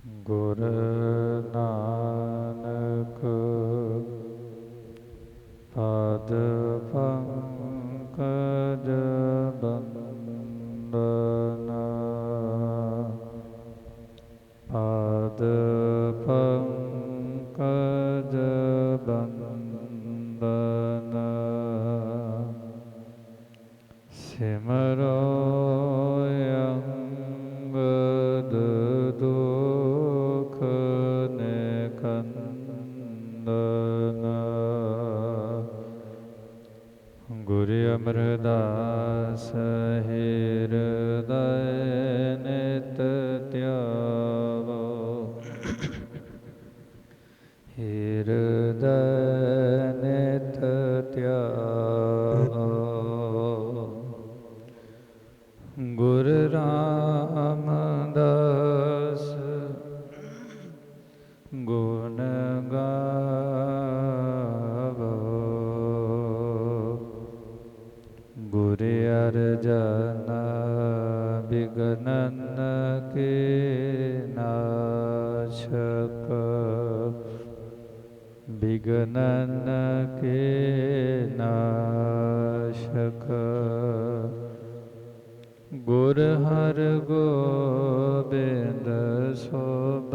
ਗੁਰ ਨਾਨਕ ਪਦ ਪੰਕਜ ਬੰਦਨਾ ਪਦ ਪੰਕਜ ਬੰਦਨਾ ਸਿਮਰੋ ਅੰਗਦ ਦੁਖ ਨਿਕੰਦਨਾ ਗੁਰ ਅਮਰਦਾਸ ਹਿਰਦੈ ਨਿਤ ਧਿਆਵੋ ਹਿਰਦੈ ਨਿਤ ਧਿਆਵੋ ਗੁਰ ਰਾਮਦਾਸ ਗੁਣ ਗਾਵੋ ਗੁਰ ਅਰਜਨ ਬਿਗਨਨ ਕੇ ਨਾਸ਼ਕ ਬਿਗਨਨ ਕੇ ਨਾਸ਼ਕ ਗੁਰ ਹਰ ਗੋਬਿੰਦ ਸੋਭ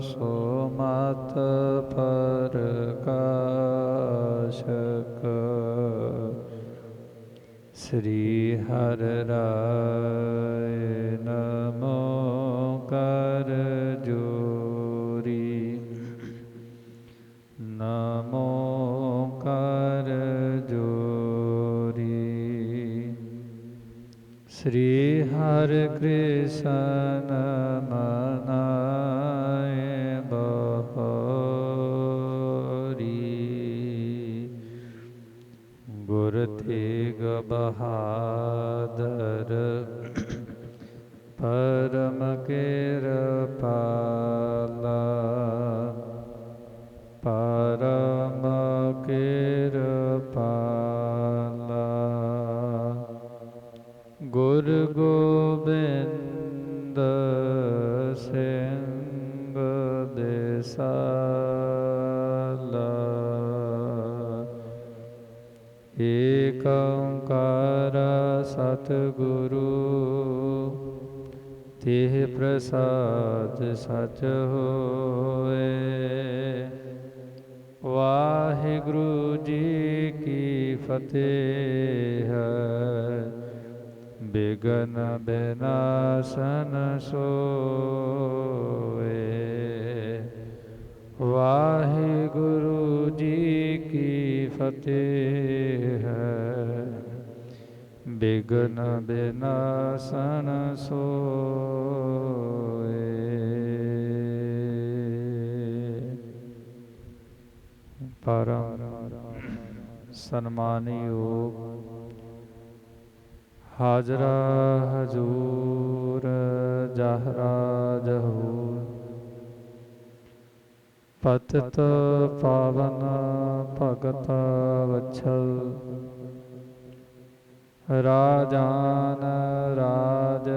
ਸੋ ਮਤ ਪ੍ਰਕਾਸ਼ਕ ਸ੍ਰੀ ਹਰਿ ਰਾਇ ਨਮੋ ਕਰ ਜੋਰੀ ਨਮੋ ਕਰ ਜੋਰੀ ਸ੍ਰੀ ਹਰਿ ਕ੍ਰਿਸ਼ਨ ਮਨਾਏ ਬਪੋਰੀ ਗੁਰ ਤੇਗ ਬਹਾਦਰ ਪਰਮ ਕਿਰਪਾਲਾ ਪਰਮ ਕਿਰਪਾਲਾ ਗੁਰ ਗੋਬਿੰਦ ਸਿੰਘ ਦੇਸਾਲਾ ਏਕ ਓੰਕਾਰ ਸਤਿਗੁਰੂ ਤੇਹ ਪ੍ਰਸਾਦ ਸਚ ਹੋਏ। ਵਾਹਿਗੁਰੂ ਜੀ ਕੀ ਫਤਿਹ। ਬਿਗਨ ਬਿਨਾਸਨ ਸੋਏ। ਵਾਹਿਗੁਰੂ ਜੀ ਕੀ ਫਤਿਹ। ਬਿਗਨ ਬਿਨਾਸਨ ਸੋਏ। ਪਰਮ ਸਨਮਾਨਯੋਗ ਹਾਜ਼ਰਾ ਹਜ਼ੂਰ ਜਹਰਾ ਜਹੂਰ ਪਤਿਤ ਪਾਵਨ ਭਗਤ ਵਛਲ ਰਾਜਾਨ ਰਾਜ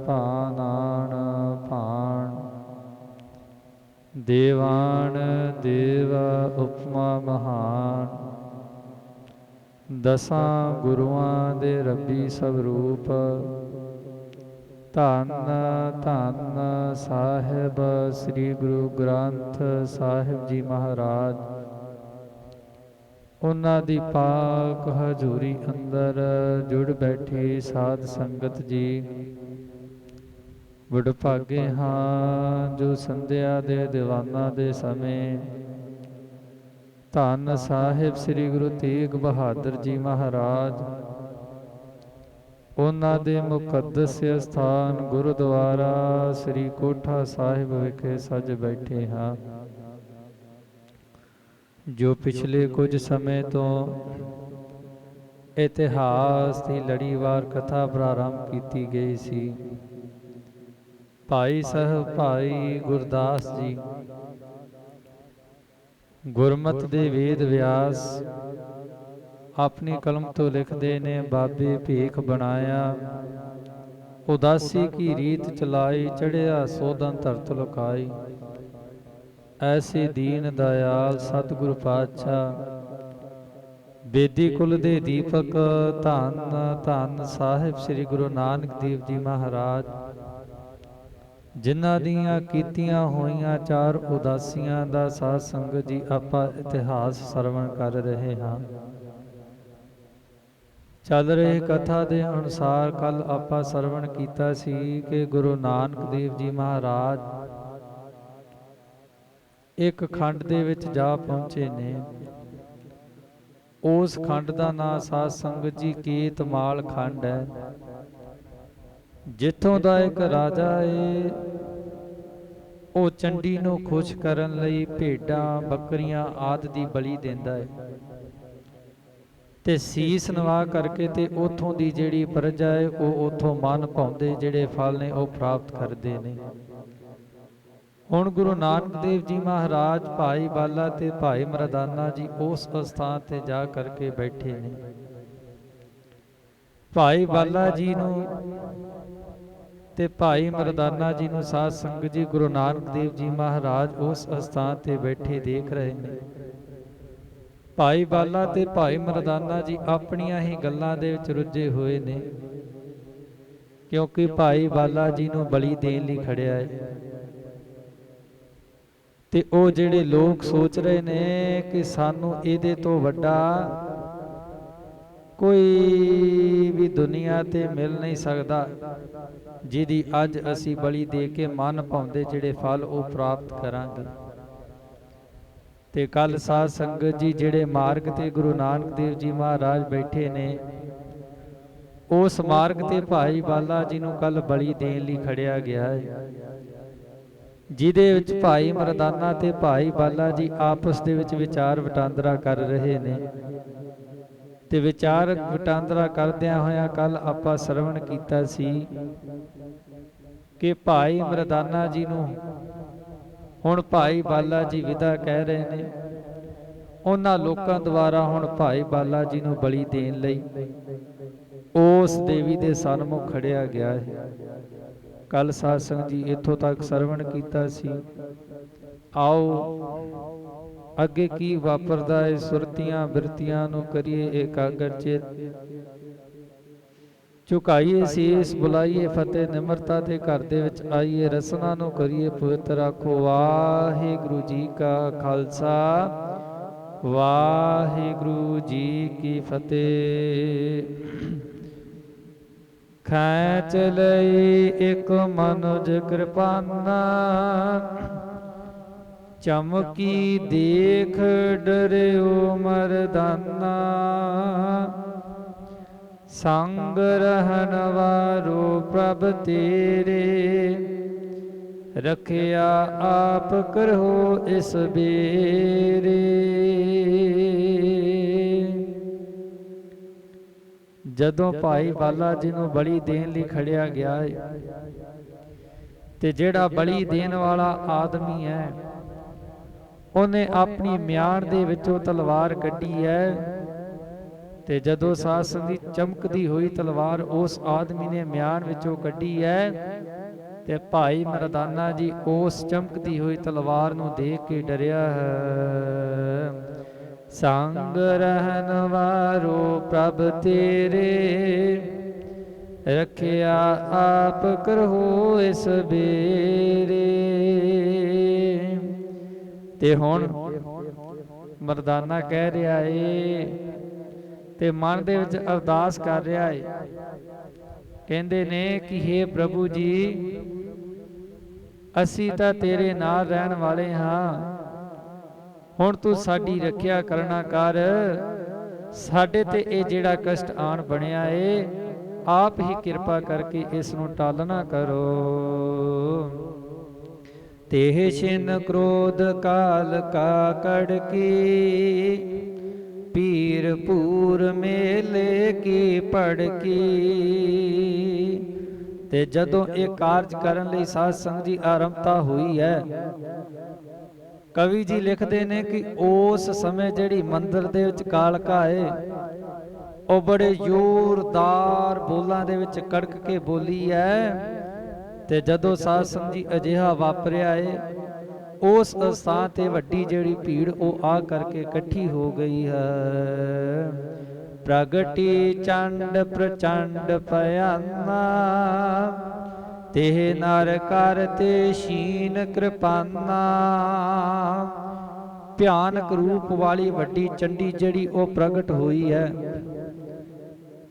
ਭਾਨਾਨ ਭਾਣ ਦੇਵਾਨ ਦੇਵ ਉਪਮਾ ਮਹਾਨ ਦਸਾਂ ਗੁਰੂਆਂ ਦੇ ਰੱਬੀ ਸਵਰੂਪ ਧੰਨ ਧੰਨ ਸਾਹਿਬ ਸ੍ਰੀ ਗੁਰੂ ਗ੍ਰੰਥ ਸਾਹਿਬ ਜੀ ਮਹਾਰਾਜ। ਉਹਨਾਂ ਦੀ ਪਾਕ ਹਜ਼ੂਰੀ ਅੰਦਰ ਜੁੜ ਬੈਠੀ ਸਾਧ ਸੰਗਤ ਜੀ, ਵਡਭਾਗੇ ਹਾਂ ਜੋ ਸੰਧਿਆ ਦੇ ਦੀਵਾਨਾਂ ਦੇ ਸਮੇਂ ਧੰਨ ਸਾਹਿਬ ਸ੍ਰੀ ਗੁਰੂ ਤੇਗ ਬਹਾਦਰ ਜੀ ਮਹਾਰਾਜ ਉਹਨਾਂ ਦੇ ਮੁਕੱਦਸ ਸਥਾਨ ਗੁਰਦੁਆਰਾ ਸ੍ਰੀ ਕੋਠਾ ਸਾਹਿਬ ਵਿਖੇ ਸੱਜ ਬੈਠੇ ਹਾਂ। ਜੋ ਪਿਛਲੇ ਕੁਝ ਸਮੇਂ ਤੋਂ ਇਤਿਹਾਸ ਦੀ ਲੜੀਵਾਰ ਕਥਾ ਪ੍ਰਾਰੰਭ ਕੀਤੀ ਗਈ ਸੀ। ਭਾਈ ਸਾਹਿਬ ਭਾਈ ਗੁਰਦਾਸ ਜੀ ਗੁਰਮਤ ਦੇ ਵੇਦ ਵਿਆਸ ਆਪਣੀ ਕਲਮ ਤੋਂ ਲਿਖਦੇ ਨੇ, ਬਾਬੇ ਭੀਖ ਬਣਾਇਆ ਉਦਾਸੀ ਕੀ ਰੀਤ ਚਲਾਈ, ਚੜਿਆ ਸੋਧਨ ਧਰਤ ਲੁਕਾਈ। ਐਸੇ ਦੀਨ ਦਇਆਲ ਸਤਿਗੁਰ ਪਾਤਸ਼ਾਹ, ਬੇਦੀ ਕੁਲ ਦੇ ਦੀਪਕ, ਧੰਨ ਧੰਨ ਸਾਹਿਬ ਸ੍ਰੀ ਗੁਰੂ ਨਾਨਕ ਦੇਵ ਜੀ ਮਹਾਰਾਜ, ਜਿਨ੍ਹਾਂ ਦੀਆਂ ਕੀਤੀਆਂ ਹੋਈਆਂ 4 ਉਦਾਸੀਆਂ ਦਾ ਸਾਧ ਸੰਗਤ ਜੀ ਆਪਾਂ ਇਤਿਹਾਸ ਸਰਵਣ ਕਰ ਰਹੇ ਹਾਂ। ਚੱਲ ਰਹੇ ਕਥਾ ਦੇ ਅਨੁਸਾਰ ਕੱਲ ਆਪਾਂ ਸਰਵਣ ਕੀਤਾ ਸੀ ਕਿ ਗੁਰੂ ਨਾਨਕ ਦੇਵ ਜੀ ਮਹਾਰਾਜ ਇੱਕ ਖੰਡ ਦੇ ਵਿੱਚ ਜਾ ਪਹੁੰਚੇ ਨੇ। ਉਸ ਖੰਡ ਦਾ ਨਾਂ ਸਾਧ ਸੰਗਤ ਜੀ ਕੀਤਮਾਲ ਖੰਡ ਹੈ, ਜਿੱਥੋਂ ਦਾ ਇੱਕ ਰਾਜਾ ਏ ਉਹ ਚੰਡੀ ਨੂੰ ਖੁਸ਼ ਕਰਨ ਲਈ ਭੇਡਾਂ ਬੱਕਰੀਆਂ ਆਦਿ ਦੀ ਬਲੀ ਦਿੰਦਾ ਹੈ ਤੇ ਸੀਸ ਨਵਾ ਕਰਕੇ ਤੇ ਉਥੋਂ ਦੀ ਜਿਹੜੀ ਪ੍ਰਜਾ ਹੈ ਉਹ ਉਥੋਂ ਮਨ ਭਾਉਂਦੇ ਜਿਹੜੇ ਫਲ ਨੇ ਉਹ ਪ੍ਰਾਪਤ ਕਰਦੇ ਨੇ। ਹੁਣ ਗੁਰੂ ਨਾਨਕ ਦੇਵ ਜੀ ਮਹਾਰਾਜ ਭਾਈ ਬਾਲਾ ਤੇ ਭਾਈ ਮਰਦਾਨਾ ਜੀ ਉਸ ਸਥਾਨ ਤੇ ਜਾ ਕਰਕੇ ਬੈਠੇ ਨੇ। ਭਾਈ ਬਾਲਾ ਜੀ ਨੂੰ ਤੇ ਭਾਈ ਮਰਦਾਨਾ ਜੀ ਨੂੰ ਸਾਧ ਸੰਗਤ ਜੀ ਗੁਰੂ ਨਾਨਕ ਦੇਵ ਜੀ ਮਹਾਰਾਜ ਉਸ ਸਥਾਨ ਤੇ ਬੈਠੇ ਦੇਖ ਰਹੇ ਨੇ। ਭਾਈ ਬਾਲਾ ਤੇ ਭਾਈ ਮਰਦਾਨਾ ਜੀ ਆਪਣੀਆਂ ਹੀ ਗੱਲਾਂ ਦੇ ਵਿੱਚ ਰੁੱਝੇ ਹੋਏ ਨੇ, ਕਿਉਂਕਿ ਭਾਈ ਬਾਲਾ ਜੀ ਨੂੰ ਬਲੀ ਦੇਣ ਲਈ ਖੜਿਆ ਹੈ ਤੇ ਉਹ ਜਿਹੜੇ ਲੋਕ ਸੋਚ ਰਹੇ ਨੇ ਕਿ ਸਾਨੂੰ ਇਹਦੇ ਤੋਂ ਵੱਡਾ ਕੋਈ ਵੀ ਦੁਨੀਆ ਤੇ ਮਿਲ ਨਹੀਂ ਸਕਦਾ, ਜਿਹਦੀ ਅੱਜ ਅਸੀਂ ਬਲੀ ਦੇ ਕੇ ਮਨ ਭਾਉਂਦੇ ਜਿਹੜੇ ਫਲ ਉਹ ਪ੍ਰਾਪਤ ਕਰਾਂਗੇ। ਤੇ ਕੱਲ ਸਾਧ ਸੰਗਤ ਜੀ ਜਿਹੜੇ ਮਾਰਗ ਤੇ ਗੁਰੂ ਨਾਨਕ ਦੇਵ ਜੀ ਮਹਾਰਾਜ ਬੈਠੇ ਨੇ, ਉਸ ਮਾਰਗ ਤੇ ਭਾਈ ਬਾਲਾ ਜੀ ਨੂੰ ਕੱਲ ਬਲੀ ਦੇਣ ਲਈ ਖੜਿਆ ਗਿਆ ਹੈ, ਜਿਹਦੇ ਵਿੱਚ ਭਾਈ ਮਰਦਾਨਾ ਤੇ ਭਾਈ ਬਾਲਾ ਜੀ ਆਪਸ ਦੇ ਵਿੱਚ ਵਿਚਾਰ ਵਟਾਂਦਰਾ ਕਰ ਰਹੇ ਨੇ। ਤੇ ਵਿਚਾਰ ਵਟਾਂਦਰਾ ਕਰਦਿਆਂ ਹੋਇਆਂ ਕੱਲ ਆਪਾਂ ਸਰਵਣ ਕੀਤਾ ਸੀ ਕਿ ਭਾਈ ਮਰਦਾਨਾ ਜੀ ਨੂੰ ਹੁਣ ਭਾਈ ਬਾਲਾ ਜੀ ਵਿਦਾ ਕਹਿ ਰਹੇ ਨੇ। ਉਹਨਾਂ ਲੋਕਾਂ ਦੁਆਰਾ ਹੁਣ ਭਾਈ ਬਾਲਾ ਜੀ ਨੂੰ ਬਲੀ ਦੇਣ ਲਈ ਉਸ ਦੇਵੀ ਦੇ ਸਨਮੁਖ ਖੜਿਆ ਗਿਆ ਹੈ। ਕੱਲ ਸਾਧ ਸੰਗਤ ਜੀ ਇੱਥੋਂ ਤੱਕ ਸਰਵਣ ਕੀਤਾ ਸੀ। ਆਓ ਅੱਗੇ ਕੀ ਵਾਪਰਦਾ ਹੈ ਸੁਰਤੀਆਂ ਬਿਰਤੀਆਂ ਨੂੰ ਕਰੀਏ ਇਕਾਗਰ ਚਿਤ, ਝੁਕਾਈਏ ਸੀਸ, ਬੁਲਾਈਏ ਫਤਿਹ, ਨਿਮਰਤਾ ਦੇ ਘਰ ਦੇ ਵਿੱਚ ਆਈਏ, ਰਸਨਾ ਨੂੰ ਕਰੀਏ ਪਵਿੱਤਰ। ਆਖੋ ਵਾਹਿਗੁਰੂ ਜੀ ਕਾ ਖਾਲਸਾ, ਵਾਹਿਗੁਰੂ ਜੀ ਕੀ ਫਤਿਹ। ਖੈਚ ਲਈ ਇੱਕ ਮਨੁਜ ਕਿਰਪਾਨਾ, ਚਮਕੀ ਦੇਖ ਡਰਿਓ ਮਰਦਾਨਾ। ਸੰਗ ਰਹਿਣ ਵਾਰੋ ਪ੍ਰਭ ਤੇਰੇ, ਰੱਖਿਆ ਆਪ ਕਰੋ ਇਸ ਬੇਰੇ। ਜਦੋਂ ਭਾਈ ਬਾਲਾ ਜੀ ਨੂੰ ਬਲੀ ਦੇਣ ਲਈ ਖੜਿਆ ਗਿਆ ਹੈ ਤੇ ਜਿਹੜਾ ਬਲੀ ਦੇਣ ਵਾਲਾ ਆਦਮੀ ਹੈ ਉਹਨੇ ਆਪਣੀ ਮਿਆਨ ਦੇ ਵਿੱਚੋਂ ਤਲਵਾਰ ਕੱਢੀ ਹੈ ਤੇ ਜਦੋਂ ਸਾਧ ਸੰਗਤ ਦੀ ਚਮਕਦੀ ਹੋਈ ਤਲਵਾਰ ਉਸ ਆਦਮੀ ਨੇ ਮਿਆਨ ਵਿੱਚੋਂ ਕੱਢੀ ਹੈ ਤੇ ਭਾਈ ਮਰਦਾਨਾ ਜੀ ਉਸ ਚਮਕਦੀ ਹੋਈ ਤਲਵਾਰ ਨੂੰ ਦੇਖ ਕੇ ਡਰਿਆ ਹੈ। ਸੰਗ ਰਹਿਣ ਵਾਰੋ ਪ੍ਰਭ ਤੇਰੇ, ਰੱਖਿਆ ਆਪ ਕਰੋ ਇਸ ਬੇਰੇ। ਤੇ ਹੁਣ ਮਰਦਾਨਾ ਕਹਿ ਰਿਹਾ ਏ ਤੇ ਮਨ ਦੇ ਵਿੱਚ ਅਰਦਾਸ ਕਰ ਰਿਹਾ ਏ, ਕਹਿੰਦੇ ਨੇ ਕਿ ਹੇ ਪ੍ਰਭੂ ਜੀ, ਅਸੀਂ ਤਾਂ ਤੇਰੇ ਨਾਲ ਰਹਿਣ ਵਾਲੇ ਹਾਂ, ਹੁਣ ਤੂੰ ਸਾਡੀ ਰੱਖਿਆ ਕਰਨਾ ਕਰ। ਸਾਡੇ ਤੇ ਇਹ ਜਿਹੜਾ ਕਸ਼ਟ ਆਣ ਬਣਿਆ ਏ, ਆਪ ਹੀ ਕਿਰਪਾ ਕਰਕੇ ਇਸ ਨੂੰ ਟਾਲਣਾ ਕਰੋ। ਤੇਹ ਛਿਨ ਕ੍ਰੋਧ ਕਾਲ ਕਾਕੜ ਕੀ, ਪੀਰ ਪੂਰ ਮੇਲੇ ਕੀ ਪੜਕੀ। ਤੇ ਜਦੋਂ ਇਹ ਕਾਰਜ ਕਰਨ ਲਈ ਸਾਧ ਸੰਗਤ ਜੀ ਆਰੰਭਤਾ ਹੋਈ ਹੈ, ਕਵੀ ਜੀ ਲਿਖਦੇ ਨੇ ਕਿ ਉਸ ਸਮੇਂ ਜਿਹੜੀ ਮੰਦਰ ਦੇ ਵਿੱਚ ਕਾਲਕਾ ਏ ਉਹ ਬੜੇ ਜ਼ੋਰਦਾਰ ਬੋਲਾਂ ਦੇ ਵਿੱਚ ਕੜਕ ਕੇ ਬੋਲੀ ਹੈ। ਤੇ ਜਦੋਂ ਸਾਧ ਸੰਗਤ ਜੀ ਅਜਿਹਾ ਵਾਪਰਿਆ ਏ, ਉਸ ਸਥਾਨ ਤੇ ਵੱਡੀ ਜਿਹੜੀ ਭੀੜ ਉਹ ਆ ਕਰਕੇ ਇਕੱਠੀ ਹੋ ਗਈ ਹੈ। ਪ੍ਰਗਟੀ ਚੰਡ ਪ੍ਰਚੰਡ ਭਿਆਨਾ, ਤੇ ਨਰ ਕਰਤੇ ਸ਼ੀਨ ਕਿਰਪਾਨਾ। ਭਿਆਨਕ ਰੂਪ ਵਾਲੀ ਵੱਡੀ ਚੰਡੀ ਜਿਹੜੀ ਉਹ ਪ੍ਰਗਟ ਹੋਈ ਹੈ।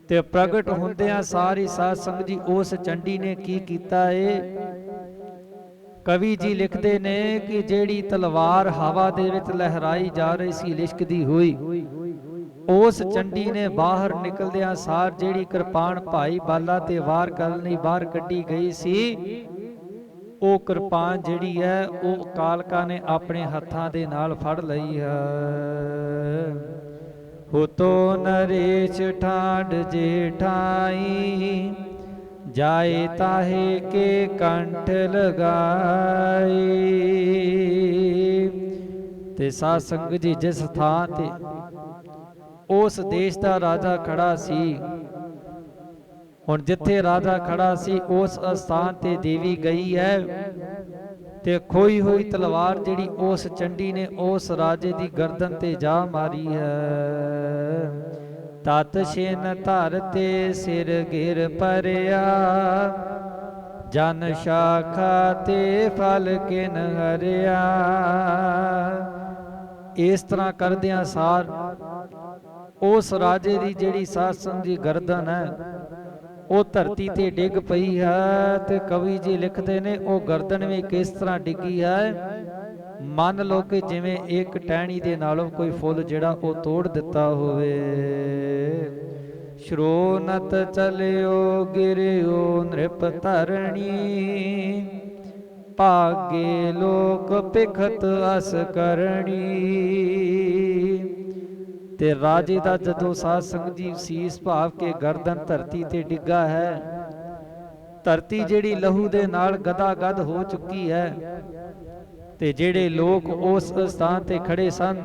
ਤੇ ਪ੍ਰਗਟ ਹੁੰਦਿਆਂ ਸਾਰੀ ਸਾਧ ਸੰਗਤ ਜੀ ਉਸ ਚੰਡੀ ਨੇ ਕੀ ਕੀਤਾ ਏ। ਕਵੀ ਜੀ ਲਿਖਦੇ ਨੇ ਕਿ ਜਿਹੜੀ ਤਲਵਾਰ ਹਵਾ ਦੇ ਵਿੱਚ ਲਹਿਰਾਈ ਜਾ ਰਹੀ ਸੀ ਲਿਸ਼ਕਦੀ ਹੋਈ, ਉਸ ਚੰਡੀ ਨੇ ਬਾਹਰ ਨਿਕਲਦਿਆਂ ਸਾਰ ਜਿਹੜੀ ਕਿਰਪਾਨ ਭਾਈ ਬਾਲਾ ਤੇ ਵਾਰ ਕਰਨ ਲਈ ਬਾਹਰ ਕੱਢੀ ਗਈ ਸੀ, ਉਹ ਕਿਰਪਾਨ ਜਿਹੜੀ ਹੈ ਉਹ ਕਾਲਕਾ ਨੇ ਆਪਣੇ ਹੱਥਾਂ ਦੇ ਨਾਲ ਫੜ ਲਈ ਹੈ। ਹੁਤੋ ਨਰੇਸ਼ ਠਾਂਡ ਜੇਠਾਈ, ਜਾਏ ਤਾਹੇ ਕੇ ਕੰਠ ਲਗਾਈ। ਤੇ ਸਾਧ ਸੰਗਤ ਜੀ ਜਿਸ ਥਾਂ ਤੇ ਉਸ ਦੇਸ਼ ਦਾ ਰਾਜਾ ਖੜਾ ਸੀ, ਹੁਣ ਜਿੱਥੇ ਰਾਜਾ ਖੜਾ ਸੀ ਉਸ ਸਥਾਨ ਤੇ ਦੇਵੀ ਗਈ ਹੈ। ਤੇ ਖੋਈ ਹੋਈ ਤਲਵਾਰ ਜਿਹੜੀ ਉਸ ਚੰਡੀ ਨੇ ਉਸ ਰਾਜੇ ਦੀ ਗਰਦਨ ਤੇ ਜਾ ਮਾਰੀ ਹੈ। ਤਤ ਛਿਨ ਧਰ ਤੇ ਸਿਰ ਗਿਰ ਪਰਿਆ, ਜਨ ਸ਼ਾਖਾ ਤੇ ਫਲ ਕਿਨ ਹਰਿਆ। ਇਸ ਤਰ੍ਹਾਂ ਕਰਦਿਆਂ ਸਾਰ ਉਸ ਰਾਜੇ ਦੀ ਜਿਹੜੀ ਸਾਧ ਸੰਗਤ ਦੀ ਗਰਦਨ ਹੈ ਉਹ ਧਰਤੀ ਤੇ ਡਿੱਗ ਪਈ ਹੈ। ਤੇ ਕਵੀ ਜੀ ਲਿਖਦੇ ਨੇ ਉਹ ਗਰਦਨ ਵੀ ਕਿਸ ਤਰ੍ਹਾਂ ਡਿੱਗੀ ਹੈ। ਮੰਨ ਲਓ ਕਿ ਜਿਵੇਂ ਇੱਕ ਟਹਿਣੀ ਦੇ ਨਾਲੋਂ ਕੋਈ ਫੁੱਲ ਜਿਹੜਾ ਉਹ ਤੋੜ ਦਿੱਤਾ ਹੋਵੇ। ਸ਼੍ਰੋਨਤ ਚਲਿਓ ਗਿਰਿਓ ਨ੍ਰਿਪ ਧਰਣੀ, ਭਾਗੇ ਲੋਕ ਭਿਖਤ ਅਸ ਕਰਣੀ। ਤੇ ਰਾਜੇ ਦਾ ਜਦੋਂ ਸਾਧ ਸੰਗਤ ਜੀ ਸੀਸ ਭਾਵ ਕੇ ਗਰਦਨ ਧਰਤੀ ਤੇ ਡਿੱਗਾ ਹੈ, ਧਰਤੀ ਜਿਹੜੀ ਲਹੂ ਦੇ ਨਾਲ ਗਦਾ ਗਦ ਹੋ ਚੁੱਕੀ ਹੈ। ਤੇ ਜਿਹੜੇ ਲੋਕ ਉਸ ਸਥਾਨ ਤੇ ਖੜੇ ਸਨ,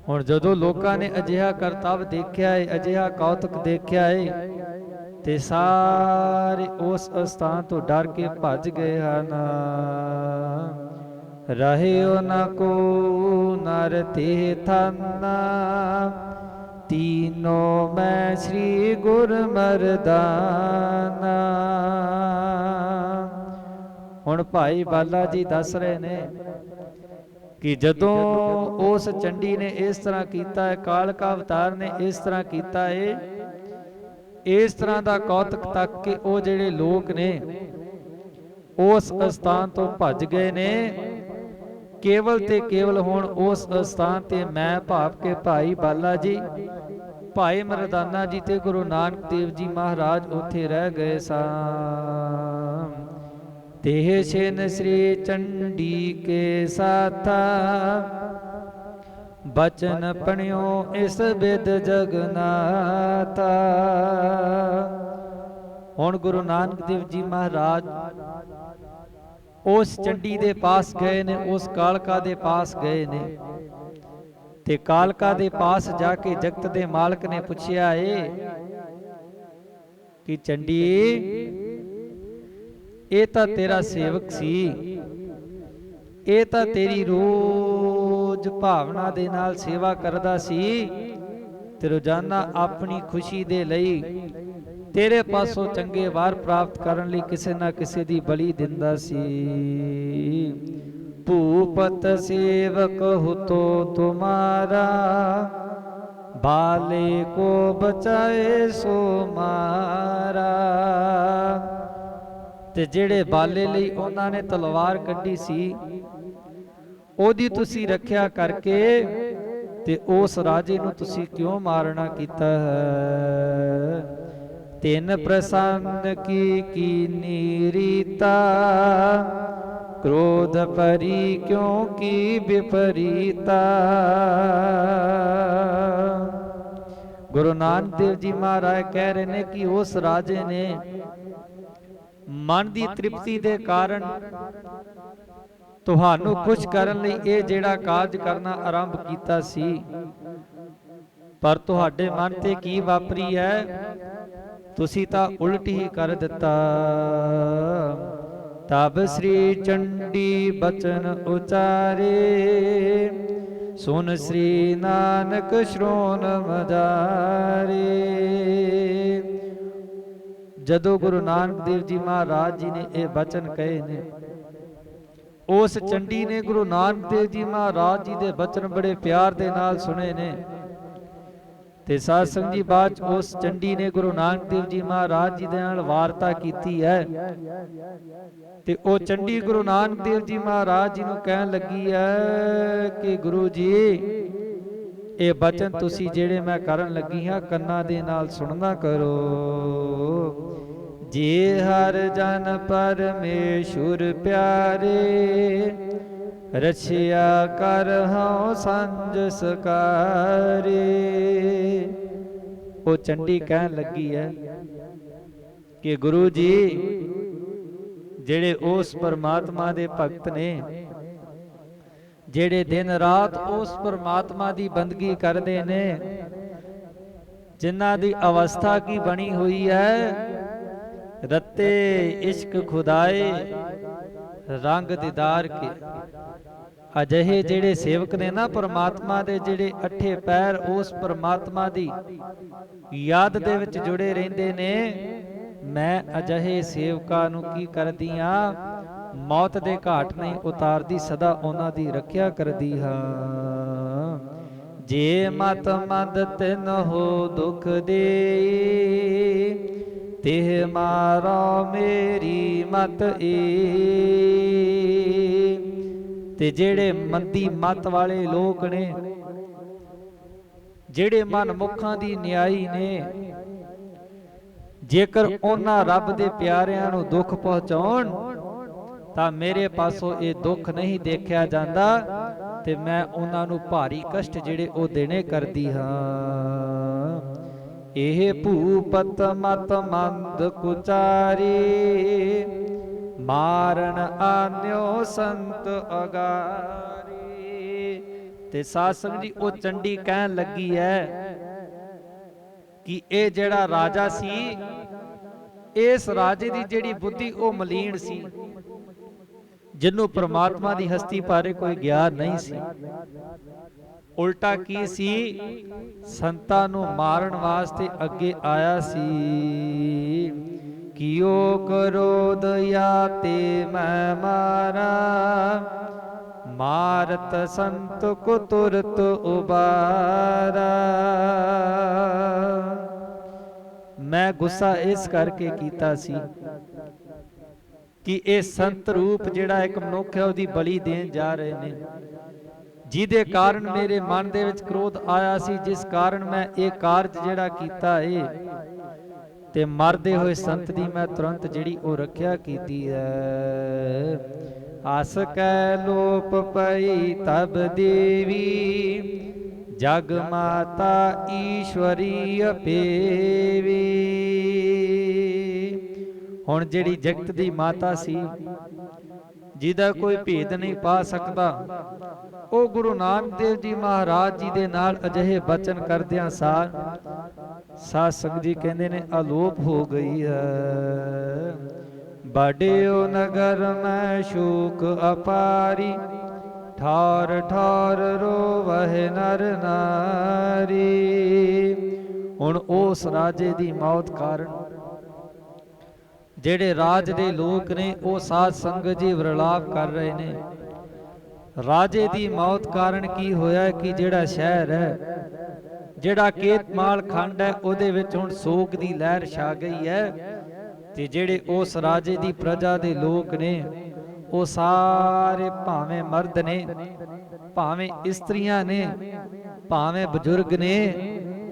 ਹੁਣ ਜਦੋਂ ਲੋਕਾਂ ਨੇ ਅਜਿਹਾ ਕਰਤੱਵ ਦੇਖਿਆ ਏ, ਅਜਿਹਾ ਕੌਤਕ ਦੇਖਿਆ ਏ, ਤੇ ਸਾਰੇ ਉਸ ਸਥਾਨ ਤੋਂ ਡਰ ਕੇ ਭੱਜ ਗਏ ਹਨ। ਰਹਿਓ ਨ ਕੋ ਨਰ ਤੇ ਥਾਨਾ, ਤੀਨੋ ਮੈਂ ਸ੍ਰੀ ਗੁਰ ਮਰਦਾਨਾ। ਹੁਣ ਭਾਈ ਬਾਲਾ ਜੀ ਦੱਸ ਰਹੇ ਨੇ ਕਿ ਜਦੋਂ ਉਸ ਚੰਡੀ ਨੇ ਇਸ ਤਰ੍ਹਾਂ ਕੀਤਾ ਹੈ, ਕਾਲਕਾ ਅਵਤਾਰ ਨੇ ਇਸ ਤਰ੍ਹਾਂ ਕੀਤਾ ਹੈ, ਇਸ ਤਰ੍ਹਾਂ ਦਾ ਕੌਤਕ ਤੱਕ ਕਿ ਉਹ ਜਿਹੜੇ ਲੋਕ ਨੇ ਉਸ ਸਥਾਨ ਤੋਂ ਭੱਜ ਗਏ ਨੇ। ਕੇਵਲ ਤੇ ਕੇਵਲ ਹੁਣ ਉਸ ਸਥਾਨ ਤੇ ਮੈਂ ਭਾਵ ਕੇ ਭਾਈ ਬਾਲਾ ਜੀ, ਭਾਈ ਮਰਦਾਨਾ ਜੀ ਤੇ ਗੁਰੂ ਨਾਨਕ ਦੇਵ ਜੀ ਮਹਾਰਾਜ ਉੱਥੇ ਰਹਿ ਗਏ ਸਨ। ਤੇ ਛਿਨ ਸ੍ਰੀ ਚੰਡੀ ਕੇ ਸਾਥਾ, ਬਚਨ ਪਣਿਓ ਇਸ ਬਿਦ ਜਗਨਾਥਾ। ਹੁਣ ਗੁਰੂ ਨਾਨਕ ਦੇਵ ਜੀ ਮਹਾਰਾਜ ਉਸ ਚੰਡੀ ਦੇ ਪਾਸ ਗਏ ਨੇ, ਉਸ ਕਾਲਕਾ ਦੇ ਪਾਸ ਗਏ ਨੇ। ਤੇ ਕਾਲਕਾ ਦੇ ਪਾਸ ਜਾ ਕੇ ਜਗਤ ਦੇ ਮਾਲਕ ਨੇ ਪੁੱਛਿਆ ਏ ਕਿ ਚੰਡੀ, ਇਹ ਤਾਂ ਤੇਰਾ ਸੇਵਕ ਸੀ, ਇਹ ਤਾਂ ਤੇਰੀ ਰੋਜ਼ ਭਾਵਨਾ ਦੇ ਨਾਲ ਸੇਵਾ ਕਰਦਾ ਸੀ, ਤੇ ਰੋਜ਼ਾਨਾ ਆਪਣੀ ਖੁਸ਼ੀ ਦੇ ਲਈ ਤੇਰੇ ਪਾਸੋਂ ਚੰਗੇ ਵਾਰ ਪ੍ਰਾਪਤ ਕਰਨ ਲਈ ਕਿਸੇ ਨਾ ਕਿਸੇ ਦੀ ਬਲੀ ਦਿੰਦਾ ਸੀ। ਭੂਪਤ ਸੇਵਕ ਹੁਤੋ ਤੁਮਾਰਾ, ਬਾਲੇ ਕੋ ਬਚਾਏ ਸੋ ਮਾਰਾ। ਤੇ ਜਿਹੜੇ ਬਾਲੇ ਲਈ ਉਹਨਾਂ ਨੇ ਤਲਵਾਰ ਕੱਢੀ ਸੀ, ਉਹਦੀ ਤੁਸੀਂ ਰੱਖਿਆ ਕਰਕੇ ਤੇ ਉਸ ਰਾਜੇ ਨੂੰ ਤੁਸੀਂ ਕਿਉਂ ਮਾਰਨਾ ਕੀਤਾ ਹੈ। ਤਿੰਨ ਪ੍ਰਸੰਨ ਕੀ ਕੀਨੀ ਰੀਤਾ, ਕ੍ਰੋਧ ਪਰੀ ਕਿਉਂ ਕੀ ਵਿਪਰੀਤਾ। ਗੁਰੂ ਨਾਨਕ ਦੇਵ ਜੀ ਮਹਾਰਾਜ ਕਹਿ ਰਹੇ ਨੇ ਕਿ ਉਸ ਰਾਜੇ ਨੇ ਮਨ ਦੀ ਤ੍ਰਿਪਤੀ ਦੇ ਕਾਰਨ ਤੁਹਾਨੂੰ ਖੁਸ਼ ਕਰਨ ਲਈ ਇਹ ਜਿਹੜਾ ਕਾਰਜ ਕਰਨਾ ਆਰੰਭ ਕੀਤਾ ਸੀ, ਪਰ ਤੁਹਾਡੇ ਮਨ ਤੇ ਕੀ ਵਾਪਰੀ ਹੈ? ਤੁਸੀਂ ਤਾਂ ਉਲਟ ਹੀ ਕਰ ਦਿੱਤਾ। ਤਬ ਸ੍ਰੀ ਚੰਡੀ ਬਚਨ ਉਚਾਰੇ, ਸੁਨ ਸ੍ਰੀ ਨਾਨਕ ਸ਼੍ਰੋਣ ਮਜਾਰੇ। ਜਦੋਂ ਗੁਰੂ ਨਾਨਕ ਦੇਵ ਜੀ ਮਹਾਰਾਜ ਜੀ ਨੇ ਇਹ ਬਚਨ ਕਹੇ ਨੇ, ਉਸ ਚੰਡੀ ਨੇ ਗੁਰੂ ਨਾਨਕ ਦੇਵ ਜੀ ਮਹਾਰਾਜ ਜੀ ਦੇ ਬਚਨ ਬੜੇ ਪਿਆਰ ਦੇ ਨਾਲ ਸੁਣੇ ਨੇ। ਤੇ ਸਾਧ ਸੰਗਤ ਜੀ, ਬਾਅਦ ਚ ਉਸ ਚੰਡੀ ਨੇ ਗੁਰੂ ਨਾਨਕ ਦੇਵ ਜੀ ਮਹਾਰਾਜ ਜੀ ਦੇ ਨਾਲ ਵਾਰਤਾ ਕੀਤੀ ਹੈ। ਤੇ ਉਹ ਚੰਡੀ ਗੁਰੂ ਨਾਨਕ ਦੇਵ ਜੀ ਮਹਾਰਾਜ ਜੀ ਨੂੰ ਕਹਿਣ ਲੱਗੀ ਹੈ ਕਿ ਗੁਰੂ ਜੀ, ਇਹ ਬਚਨ ਤੁਸੀਂ ਜਿਹੜੇ ਮੈਂ ਕਰਨ ਲੱਗੀ ਹਾਂ ਕੰਨਾਂ ਦੇ ਨਾਲ ਸੁਣਨਾ ਕਰੋ। ਜੇ ਹਰ ਜਨ ਪਰਮੇਸ਼ੁਰ ਪਿਆਰੇ, ਰਛਿਆ ਕਰ ਹਉ ਸੰਜ ਸਕਾਰੇ। ਉਹ ਚੰਡੀ ਕਹਿਣ ਲੱਗੀ ਹੈ ਕਿ ਗੁਰੂ ਜੀ, ਜਿਹੜੇ ਉਸ ਪਰਮਾਤਮਾ ਦੇ ਭਗਤ ਨੇ, ਜਿਹੜੇ ਦਿਨ ਰਾਤ ਉਸ ਪਰਮਾਤਮਾ ਦੀ ਬੰਦਗੀ ਕਰਦੇ ਨੇ, ਜਿਨ੍ਹਾਂ ਦੀ ਅਵਸਥਾ ਕੀ ਬਣੀ ਹੋਈ ਹੈ, ਰੱਤੇ ਇਸ਼ਕ ਖੁਦਾਏ ਰੰਗ ਦੀਦਾਰ ਕੇ। ਅਜਿਹੇ ਜਿਹੜੇ ਸੇਵਕ ਨੇ ਨਾ ਪਰਮਾਤਮਾ ਦੇ, ਜਿਹੜੇ ਅੱਠੇ ਪੈਰ ਉਸ ਪਰਮਾਤਮਾ ਦੀ ਯਾਦ ਦੇ ਵਿੱਚ ਜੁੜੇ ਰਹਿੰਦੇ ਨੇ, ਮੈਂ ਅਜਿਹੇ ਸੇਵਕਾਂ ਨੂੰ ਕੀ ਕਰਦੀ ਹਾਂ? ਮੌਤ ਦੇ ਘਾਟ ਨਹੀਂ ਉਤਾਰਦੀ, ਸਦਾ ਉਹਨਾਂ ਦੀ ਰੱਖਿਆ ਕਰਦੀ ਹਾਂ। ਜੇ ਮਤ ਮੰਦ ਤਿਨ ਹੋ ਦੁਖ ਦੇ, ਤਿਹ ਮਾਰਾ ਮੇਰੀ ਮਤ ਏ। ਤੇ ਜਿਹੜੇ ਮੰਦੀ ਮਤ ਵਾਲੇ ਲੋਕ ਨੇ, ਜਿਹੜੇ ਮਨ ਮੁਖਾਂ ਦੀ ਨਿਆਈ ਨੇ, ਜੇਕਰ ਉਹਨਾਂ ਰੱਬ ਦੇ ਪਿਆਰਿਆਂ ਨੂੰ ਦੁੱਖ ਪਹੁੰਚਾਉਣ ਤਾਂ ਮੇਰੇ ਪਾਸੋਂ ਇਹ ਦੁੱਖ ਨਹੀਂ ਦੇਖਿਆ ਜਾਂਦਾ, ਤੇ ਮੈਂ ਉਹਨਾਂ ਨੂੰ ਭਾਰੀ ਕਸ਼ਟ ਜਿਹੜੇ ਉਹ ਦੇਣੇ ਕਰਦੀ ਹਾਂ। ਇਹ ਭੂਪਤ ਮਤ ਮੰਦ ਕੁਚਾਰੀ, ਮਾਰਨ ਆਨਿਓ ਸੰਤ ਅਗਾਰੀ। ਤੇ ਸਾਧ ਸੰਗਤ ਜੀ, ਉਹ ਚੰਡੀ ਕਹਿਣ ਲੱਗੀ ਹੈ ਕਿ ਇਹ ਜਿਹੜਾ ਰਾਜਾ ਸੀ, ਇਸ ਰਾਜੇ ਦੀ ਜਿਹੜੀ ਬੁੱਧੀ ਉਹ ਮਲੀਨ ਸੀ, ਜਿਹਨੂੰ ਪ੍ਰਮਾਤਮਾ ਦੀ ਹਸਤੀ ਬਾਰੇ ਕੋਈ ਗਿਆਨ ਨਹੀਂ ਸੀ। ਉਲਟਾ ਕੀ ਸੀ? ਸੰਤਾਂ ਨੂੰ ਮਾਰਨ ਵਾਸਤੇ ਅੱਗੇ ਆਇਆ ਸੀ। ਕਿਉ ਕਰੋਧ ਯਾ ਤੇ ਮੈਂ ਮਾਰਾ, ਮਾਰਤ ਸੰਤ ਕੋ ਤੁਰਤ ਉਬਾਰਾ। ਮੈਂ ਗੁੱਸਾ ਇਸ ਕਰਕੇ ਕੀਤਾ ਸੀ ਕਿ ਇਹ ਸੰਤ ਰੂਪ ਜਿਹੜਾ ਇੱਕ ਮਨੁੱਖ ਹੈ, ਉਹਦੀ ਬਲੀ ਦੇਣ ਜਾ ਰਹੇ ਨੇ, ਜਿਹਦੇ ਕਾਰਨ ਮੇਰੇ ਮਨ ਦੇ ਵਿੱਚ ਕ੍ਰੋਧ ਆਇਆ ਸੀ, ਜਿਸ ਕਾਰਨ ਮੈਂ ਇਹ ਕਾਰਜ ਜਿਹੜਾ ਕੀਤਾ ਏ। ਤੇ ਮਰਦੇ ਹੋਏ ਸੰਤ ਦੀ ਮੈਂ ਤੁਰੰਤ ਜਿਹੜੀ ਉਹ ਰੱਖਿਆ ਕੀਤੀ ਹੈ। ਆਸ ਕੈ ਲੋਪ ਪਈ ਤਬ ਦੇਵੀ, ਜਗ ਮਾਤਾ ਈਸ਼ਵਰੀ ਅਪੇਵੀ। ਹੁਣ ਜਿਹੜੀ ਜਗਤ ਦੀ ਮਾਤਾ ਸੀ, ਜਿਹਦਾ ਕੋਈ ਭੇਦ ਨਹੀਂ ਪਾ ਸਕਦਾ, ਉਹ ਗੁਰੂ ਨਾਨਕ ਦੇਵ ਜੀ ਮਹਾਰਾਜ ਜੀ ਦੇ ਨਾਲ ਅਜਿਹੇ ਬਚਨ ਕਰਦਿਆਂ ਸਾਧ ਸੰਗਤ ਜੀ ਕਹਿੰਦੇ ਨੇ ਅਲੋਪ ਹੋ ਗਈ ਹੈ। ਬਾਡਿਓ ਨਗਰ ਮੈਂ ਸ਼ੋਕ ਅਪਾਰੀ, ਠਾਰ ਠਾਰ ਰੋਵਹਿ ਨਰ ਨਾਰੀ। ਹੁਣ ਉਸ ਰਾਜੇ ਦੀ ਮੌਤ ਕਾਰਨ ਜਿਹੜੇ ਰਾਜ ਦੇ ਲੋਕ ਨੇ ਉਹ ਸਾਧ ਸੰਗਤ ਜੀ ਵਿਰਲਾਪ ਕਰ ਰਹੇ ਨੇ। ਰਾਜੇ ਦੀ ਮੌਤ ਕਾਰਨ ਕੀ ਹੋਇਆ ਕਿ ਜਿਹੜਾ ਸ਼ਹਿਰ ਹੈ, ਜਿਹੜਾ ਕੇਤਮਾਲ ਖੰਡ ਹੈ, ਉਹਦੇ ਵਿੱਚ ਹੁਣ ਸੋਗ ਦੀ ਲਹਿਰ ਛਾ ਗਈ ਹੈ। ਤੇ ਜਿਹੜੇ ਉਸ ਰਾਜੇ ਦੀ ਪ੍ਰਜਾ ਦੇ ਲੋਕ ਨੇ, ਉਹ ਸਾਰੇ ਭਾਵੇਂ ਮਰਦ ਨੇ, ਭਾਵੇਂ ਇਸਤਰੀਆਂ ਨੇ, ਭਾਵੇਂ ਬਜ਼ੁਰਗ ਨੇ,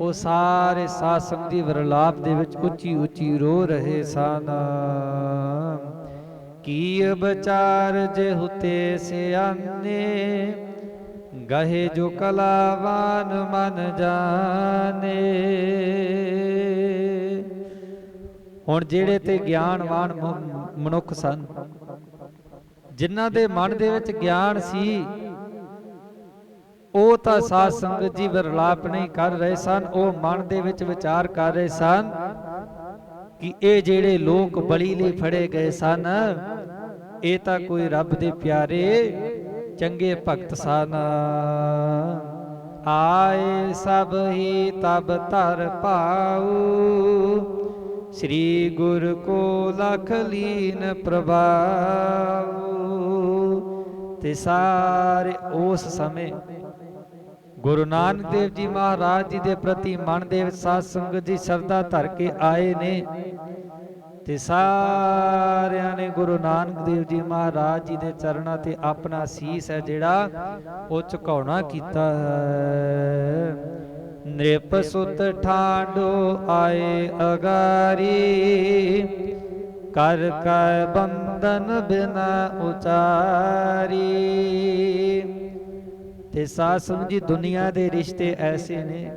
ਉਹ ਸਾਰੇ ਸਾਧ ਸੰਗਤ ਦੀ ਵਿਰਲਾਪ ਦੇ ਵਿੱਚ ਉੱਚੀ ਉੱਚੀ ਰੋ ਰਹੇ ਸਨ। ਕੀ ਵਿਚਾਰ ਜੇ ਹੁਤੇ ਸਿਆਨੇ, ਗਹੇ ਜੋ ਕਲਾਵਾਨ ਮਨ ਜਾਣੇ। ਹੁਣ ਜਿਹੜੇ ਤੇ ਗਿਆਨਵਾਨ ਮਨੁੱਖ ਸਨ, ਜਿਨ੍ਹਾਂ ਦੇ ਮਨ ਦੇ ਵਿੱਚ ਗਿਆਨ ਸੀ, ਉਹ ਤਾਂ ਸਾਧ ਸੰਗਤ ਜੀ ਵਿਰਲਾਪ ਨਹੀਂ ਕਰ ਰਹੇ ਸਨ, ਉਹ ਮਨ ਦੇ ਵਿੱਚ ਵਿਚਾਰ ਕਰ ਰਹੇ ਸਨ ਕਿ ਇਹ ਜਿਹੜੇ ਲੋਕ ਬਲੀ ਲਈ ਫੜੇ ਗਏ ਸਨ, ਇਹ ਤਾਂ ਕੋਈ ਰੱਬ ਦੇ ਪਿਆਰੇ ਚੰਗੇ ਭਗਤ ਸਨ। ਆਏ ਸਭ ਹੀ ਤਬ ਧਰ ਭਾਉ, ਸ੍ਰੀ ਗੁਰ ਕੋ ਲਖ ਲੀਨ ਪ੍ਰਭਾਉ। ਤੇ ਸਾਰੇ ਉਸ ਸਮੇਂ ਗੁਰੂ ਨਾਨਕ ਦੇਵ ਜੀ ਮਹਾਰਾਜ ਜੀ ਦੇ ਪ੍ਰਤੀ ਮਨ ਦੇ ਵਿੱਚ ਸਾਧ ਸੰਗਤ ਜੀ ਸ਼ਰਧਾ ਧਰ ਕੇ ਆਏ ਨੇ, ਤੇ ਸਾਰਿਆਂ ਨੇ ਗੁਰੂ ਨਾਨਕ ਦੇਵ ਜੀ ਮਹਾਰਾਜ ਜੀ ਦੇ ਚਰਨਾਂ ਤੇ ਆਪਣਾ ਸੀਸ ਹੈ ਜਿਹੜਾ ਉਹ ਝੁਕਾਉਣਾ ਕੀਤਾ ਹੈ। ਨ੍ਰਿਪ ਸੁਤ ਠਾਂਡੋ ਆਏ ਅਗਾਰੀ, ਕਰ ਕੈ ਬੰਧਨ ਬਿਨਾ ਉਚਾਰੀ। ਤੇ ਸਾਧ ਸੰਗਤ ਜੀ ਦੁਨੀਆ ਦੇ ਰਿਸ਼ਤੇ ਐਸੇ ਨੇ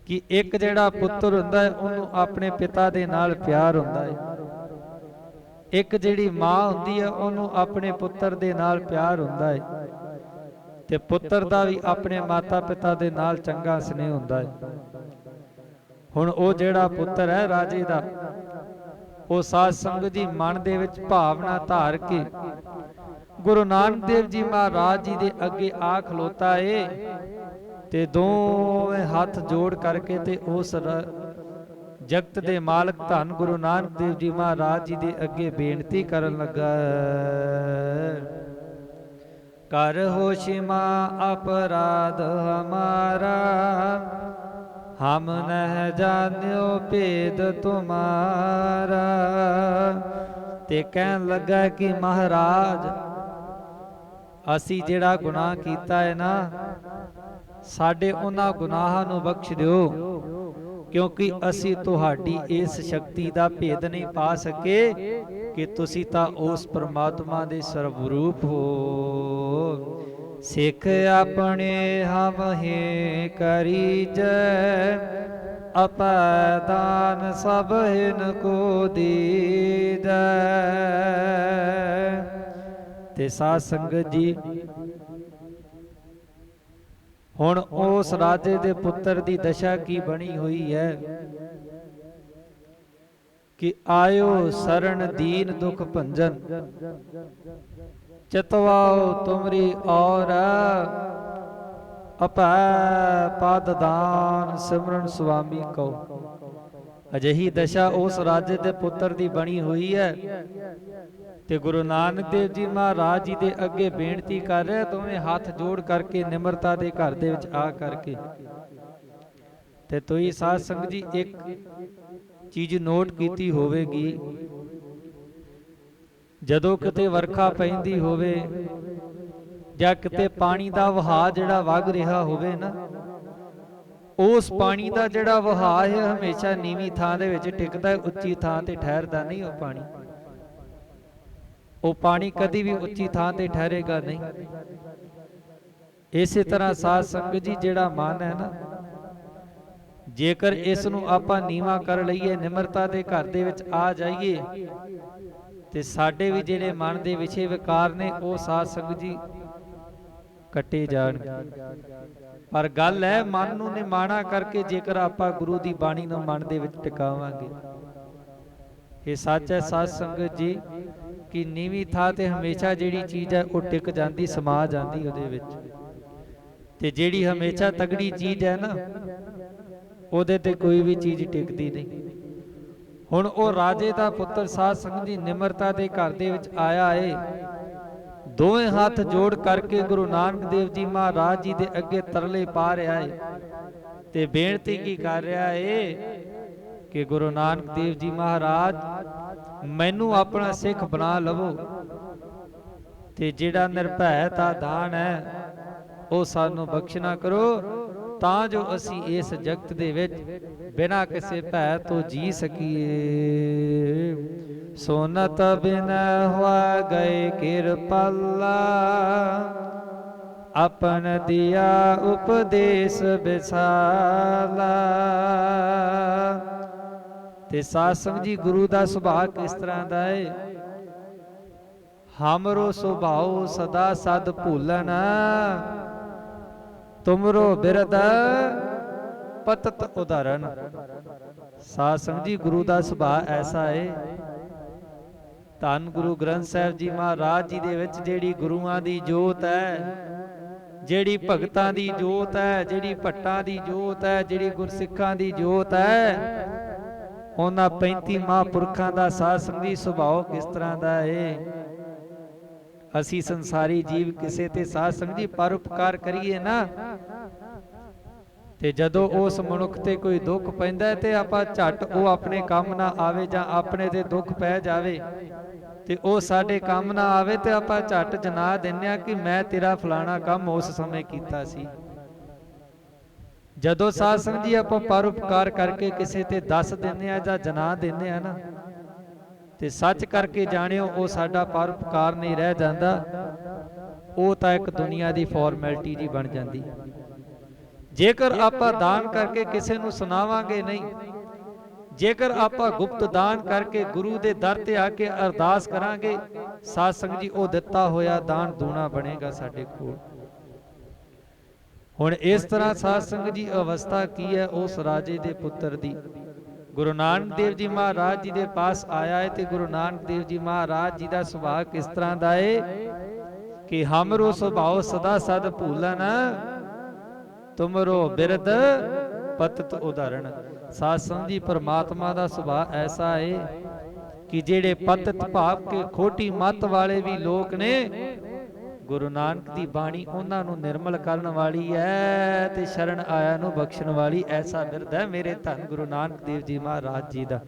ਕਿ ਇੱਕ ਜਿਹੜਾ ਪੁੱਤਰ ਹੁੰਦਾ ਹੈ ਉਹਨੂੰ ਆਪਣੇ ਪਿਤਾ ਦੇ ਨਾਲ ਪਿਆਰ ਹੁੰਦਾ ਹੈ, ਇੱਕ ਜਿਹੜੀ ਮਾਂ ਹੁੰਦੀ ਹੈ ਉਹਨੂੰ ਆਪਣੇ ਪੁੱਤਰ ਦੇ ਨਾਲ ਪਿਆਰ ਹੁੰਦਾ ਹੈ, ਤੇ ਪੁੱਤਰ ਦਾ ਵੀ ਆਪਣੇ ਮਾਤਾ ਪਿਤਾ ਦੇ ਨਾਲ ਚੰਗਾ ਸਨੇਹ ਹੁੰਦਾ ਹੈ। ਹੁਣ ਉਹ ਜਿਹੜਾ ਪੁੱਤਰ ਹੈ ਰਾਜੇ ਦਾ, ਉਹ ਸਾਧ ਸੰਗਤ ਜੀ ਮਨ ਦੇ ਵਿੱਚ ਭਾਵਨਾ ਧਾਰ ਕੇ ਗੁਰੂ ਨਾਨਕ ਦੇਵ ਜੀ ਮਹਾਰਾਜ ਜੀ ਦੇ ਅੱਗੇ ਆ ਖਲੋਤਾ ਏ, ਤੇ ਦੋਵੇਂ ਹੱਥ ਜੋੜ ਕਰਕੇ ਤੇ ਉਸ ਜਗਤ ਦੇ ਮਾਲਕ ਧੰਨ ਗੁਰੂ ਨਾਨਕ ਦੇਵ ਜੀ ਮਹਾਰਾਜ ਜੀ ਦੇ ਅੱਗੇ ਬੇਨਤੀ ਕਰਨ ਲੱਗਾ, ਕਰ ਹੋ ਸ਼ਿਮਾ ਅਪਰਾਧ ਹਮਾਰਾ, ਹਮ ਨਹਿ ਜਾਣਿਓ ਭੇਦ ਤੁਮਾਰਾ। ਤੇ ਕਹਿਣ ਲੱਗਾ ਕਿ ਮਹਾਰਾਜ ਅਸੀਂ ਜਿਹੜਾ ਗੁਨਾਹ ਕੀਤਾ ਹੈ ਨਾ, ਸਾਡੇ ਉਹਨਾਂ ਗੁਨਾਹਾਂ ਨੂੰ ਬਖਸ਼ ਦਿਓ, ਕਿਉਂਕਿ ਅਸੀਂ ਤੁਹਾਡੀ ਇਸ ਸ਼ਕਤੀ ਦਾ ਭੇਦ ਨਹੀਂ ਪਾ ਸਕੇ ਕਿ ਤੁਸੀਂ ਤਾਂ ਉਸ ਪਰਮਾਤਮਾ ਦੇ ਸਰਵਰੂਪ ਹੋ। ਸਿੱਖ ਆਪਣੇ ਹਮ ਹੀ ਕਰੀਜੈ, ਅਪੈਦਾਨ ਸਭ ਹਿਨ ਕੋ ਦੀਜੈ। ਤੇ ਸਾਧ ਸੰਗਤ ਜੀ ਹੁਣ ਉਸ ਰਾਜੇ ਦੇ ਪੁੱਤਰ ਦੀ ਦਸ਼ਾ ਕੀ ਬਣੀ ਹੋਈ ਹੈ ਕਿ ਆਇਓ ਸਰਣ ਦੀਨ ਦੁਖ ਭੰਜਨ, ਚਿਤਵਾਓ ਤੁਮਰੀ ਔਰ, ਅਪੈ ਪਦ ਦਾਨ ਸਿਮਰਨ ਸੁਆਮੀ ਕੋ। ਅਜਿਹੀ ਦਸ਼ਾ ਉਸ ਰਾਜੇ ਦੇ ਪੁੱਤਰ ਦੀ ਬਣੀ ਹੋਈ ਹੈ, ਤੇ ਗੁਰੂ ਨਾਨਕ ਦੇਵ ਜੀ ਮਹਾਰਾਜ ਜੀ ਦੇ ਅੱਗੇ ਬੇਨਤੀ ਕਰ ਰਿਹਾ, ਦੋਵੇਂ ਹੱਥ ਜੋੜ ਕਰਕੇ ਨਿਮਰਤਾ ਦੇ ਘਰ ਦੇ ਵਿੱਚ ਆ ਕਰਕੇ। ਤੇ ਤੁਸੀਂ ਸਾਧ ਸੰਗਤ ਜੀ ਇੱਕ ਚੀਜ਼ ਨੋਟ ਕੀਤੀ ਹੋਵੇਗੀ, ਜਦੋਂ ਕਿਤੇ ਵਰਖਾ ਪੈਂਦੀ ਹੋਵੇ ਜਾਂ ਕਿਤੇ ਪਾਣੀ ਦਾ ਵਹਾਅ ਜਿਹੜਾ ਵਗ ਰਿਹਾ ਹੋਵੇ ਨਾ, ਉਸ ਪਾਣੀ ਦਾ ਜਿਹੜਾ ਵਹਾਅ ਹੈ ਹਮੇਸ਼ਾ ਨੀਵੀਂ ਥਾਂ ਦੇ ਵਿੱਚ ਟਿਕਦਾ ਹੈ, ਉੱਚੀ ਥਾਂ ਤੇ ਠਹਿਰਦਾ ਨਹੀਂ। ਉਹ ਪਾਣੀ ਕਦੀ ਵੀ ਉੱਚੀ ਥਾਂ ਤੇ ਠਹਿਰੇਗਾ ਨਹੀਂ। ਇਸੇ ਤਰ੍ਹਾਂ ਸਾਧ ਸੰਗਤ ਜੀ ਜਿਹੜਾ ਮਨ ਹੈ ਨਾ, ਜੇਕਰ ਇਸ ਨੂੰ ਆਪਾਂ ਨੀਵਾਂ ਕਰ ਲਈਏ, ਨਿਮਰਤਾ ਦੇ ਘਰ ਦੇ ਵਿੱਚ ਆ ਜਾਈਏ, ਤੇ ਸਾਡੇ ਵੀ ਜਿਹੜੇ ਮਨ ਦੇ ਵਿਸ਼ੇ ਵਿਕਾਰ ਨੇ ਉਹ ਸਾਧ ਸੰਗਤ ਜੀ ਕੱਟੇ ਜਾਣਗੇ। ਪਰ ਗੱਲ ਹੈ ਮਨ ਨੂੰ ਨਿਮਾਣਾ ਕਰਕੇ ਜੇਕਰ ਆਪਾਂ ਗੁਰੂ ਦੀ ਬਾਣੀ ਨੂੰ ਮਨ ਦੇ ਵਿੱਚ ਟਿਕਾਵਾਂਗੇ। ਇਹ ਸੱਚ ਹੈ ਸਾਧ ਸੰਗਤ ਜੀ ਕਿ ਨੀਵੀਂ ਥਾਂ ਤੇ ਹਮੇਸ਼ਾ ਜਿਹੜੀ ਚੀਜ਼ ਹੈ ਉਹ ਟਿਕ ਜਾਂਦੀ, ਸਮਾ ਜਾਂਦੀ ਉਹਦੇ ਵਿੱਚ, ਤੇ ਜਿਹੜੀ ਹਮੇਸ਼ਾ ਤਗੜੀ ਚੀਜ਼ ਹੈ ਨਾ ਉਹਦੇ ਤੇ ਕੋਈ ਵੀ ਚੀਜ਼ ਟਿਕਦੀ ਨਹੀਂ। ਹੁਣ ਉਹ ਰਾਜੇ ਦਾ ਪੁੱਤਰ ਸਾਧ ਸੰਗਤ ਜੀ ਨਿਮਰਤਾ ਦੇ ਘਰ ਦੇ ਵਿੱਚ ਆਇਆ ਏ, ਦੋਵੇਂ ਹੱਥ ਜੋੜ ਕਰਕੇ ਗੁਰੂ ਨਾਨਕ ਦੇਵ ਜੀ ਮਹਾਰਾਜ ਜੀ ਦੇ ਅੱਗੇ ਤਰਲੇ ਪਾ ਰਿਹਾ ਏ, ਤੇ ਬੇਨਤੀ ਕੀ ਕਰ ਰਿਹਾ ਏ ਕਿ ਗੁਰੂ ਨਾਨਕ ਦੇਵ ਜੀ ਮਹਾਰਾਜ ਮੈਨੂੰ ਆਪਣਾ ਸਿੱਖ ਬਣਾ ਲਵੋ, ਤੇ ਜਿਹੜਾ ਨਿਰਭੈਤਾ ਦਾਨ ਹੈ ਉਹ ਸਾਨੂੰ ਬਖਸ਼ਣਾ ਕਰੋ, ਤਾਂ ਜੋ ਅਸੀਂ ਇਸ ਜਗਤ ਦੇ ਵਿੱਚ ਬਿਨਾਂ ਕਿਸੇ ਭੈ ਤੋਂ ਜੀ ਸਕੀਏ। ਸੋਨਤ ਬਿਨ ਹੋਆ ਗਏ ਕਿਰਪਾਲਾ, ਆਪਨ ਦਿਆ ਉਪਦੇਸ਼ ਵਿਸਾਲਾ। ਤੇ ਸਾਧ ਸੰਗਤ ਜੀ ਗੁਰੂ ਦਾ ਸੁਭਾਅ ਕਿਸ ਤਰ੍ਹਾਂ ਦਾ ਹੈ? हमरो सुभाव सदा सद भूलन, तुमरो बिरद पतत उदाहरण। साध संगत जी गुरु का सुभाव ऐसा है। धन गुरु ग्रंथ साहिब जी महाराज जी दे विच जिहड़ी गुरुआं दी जोत है, जिहड़ी भगतां दी जोत है, जिहड़ी भट्टां दी जोत है, जिहड़ी गुरसिखां दी जोत है, उन्हां 35 महापुरखां दा साध संगत जी सुभाव किस तरह दा है। असी संसारी जीव किसे ते साध संगत जी परोपकार करिए ना, ते जदों उस मनुख ते कोई दुख पैंदा ते आपां झट वो अपने काम ना आवे जां अपने ते दुख पै जावे ते वो साडे काम ना आवे ते आपां झट जना दिंदे आ कि मैं तेरा फलाना काम उस समय कीता सी। जदों साध संगत जी आपां परोपकार करके किसे ते दस दिंदे आ जां जना दिंदे आ ना, ते सच करके जाणियो वो साडा परोपकार नहीं रह जांदा, वो तां एक दुनिया दी फॉर्मैलिटी जी बन जांदी। जेकर आपां दान करके किसी नूं सुनावांगे नहीं, जेकर आपां गुप्त दान करके गुरु दे दर ते आके अरदास करांगे, साध संगत जी वो दिता होया दान दूना बनेगा साडे कोल। हुण इस तरह साध संगत जी अवस्था की है उस राजे दे पुत्र दी। गुरु नानक देव जी महाराज जी दे पास आया है ते गुरु नानक देव जी महाराज जी दा सुभाव किस तरह दा है कि हमरो सुभाव सदा सद भूलन, तुमरो बिरद पतत उदाहरण। साध संगत जी परमात्मा दा सुभाव ऐसा है कि जेड़े पतत भाव के खोटी मत वाले भी लोग ने, गुरु नानक दी बाणी उन्हां नूं निर्मल करन वाली है ते शरण आया नूं बख्शण वाली। ऐसा बिरद है मेरे धन गुरु नानक देव जी महाराज जी दा।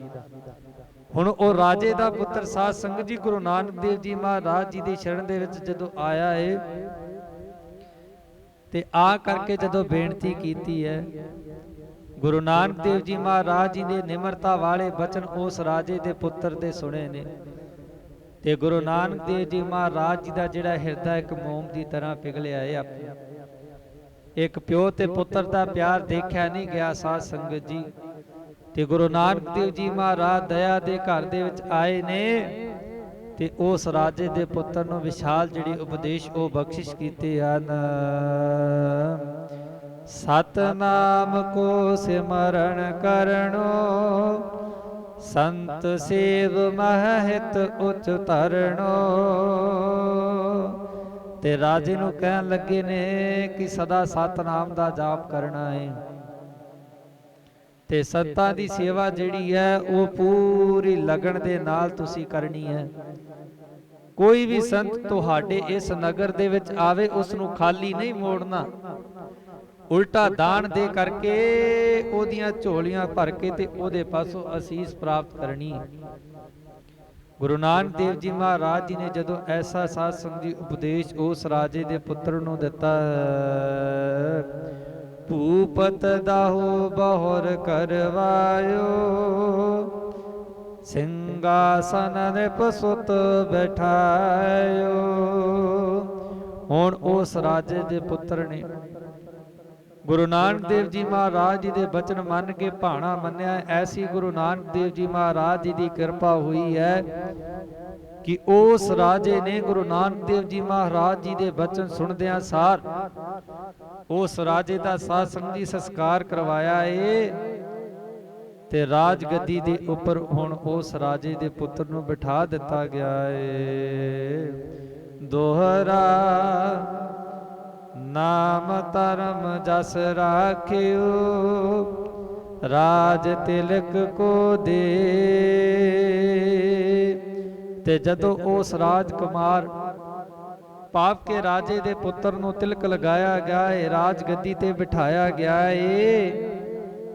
हुण ओ राजे दा पुत्र साध संगत जी गुरु नानक देव जी महाराज जी दी शरण दे विच जदों आया है ते आ करके जदों बेनती कीती है, गुरु नानक देव जी महाराज जी ने निमरता वाले बचन उस राजे दे पुत्र दे सुने ने, ते गुरु नानक देव जी महाराज जी दा जिहड़ा हिरदा एक मोम की तरह पिघलिया है। एक प्यो ते पुत्र दा प्यार देखा नहीं गया साध संगत जी। ते गुरु नानक देव जी महाराज दया दे घर दे विच आए ने ते उस राजे दे पुत्र नूं विशाल जिहड़ी उपदेश ओ बख्शिश कीते हन। सतनाम को सिमरण करनो, संत सेव महहित उच धरनो। ते राजे नूं कहन लगे ने कि सदा सतनाम दा जाप करना है ते संतां दी सेवा जिहड़ी है वो पूरी लगन दे नाल तुसी करनी है। कोई भी संत तुहाडे इस नगर दे विच आवे उस नूं खाली नहीं मोड़ना, उल्टा दान दे करके ओदियां झोलियां भर के ते ओदे पासों असीस प्राप्त करनी। गुरु नानक देव जी महाराज जी ने जदों ऐसा साध संगत जी उपदेश उस राजे दे पुत्र नूं दिता, भूपत दाहु बहुर करवायो, सिंहासन निप सुत बैठायो। हुण उस राजे दे पुत्र ने गुरु नानक देव जी महाराज जी दे बचन मन के भाणा मन्निया। ऐसी गुरु नानक देव जी महाराज जी की कृपा हुई है कि उस राजे ने गुरु नानक देव जी महाराज जी दे बचन सुनदियां सार उस राजे का साध संगत जी संस्कार करवाया है ते राज गद्दी दे उपर हुण उस राजे दे पुत्र नूं बिठा दिता गया है। दोहरा नाम धर्म जस राखियो, राज तिलक को दे। ते जदों उस राजकुमार पाप के राजे दे पुत्र नूं तिलक लगाया गया है, राज गद्दी ते बिठाया गया है,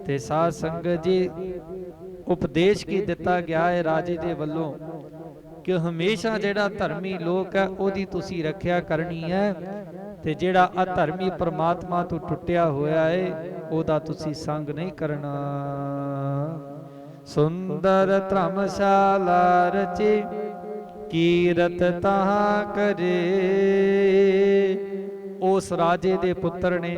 ते साध संगत जी उपदेश की दिता गया है राजे दे वल्लों कि हमेशा जिहड़ा धर्मी लोक है ओदी तुसी रखिया करनी है, ते जिहड़ा अधर्मी परमात्मा तो टुटिया होया है ओदा तुसी संग नहीं करना। सुंदर धर्मशाला रचे, कीरत तहां करे। उस राजे दे पुत्र ने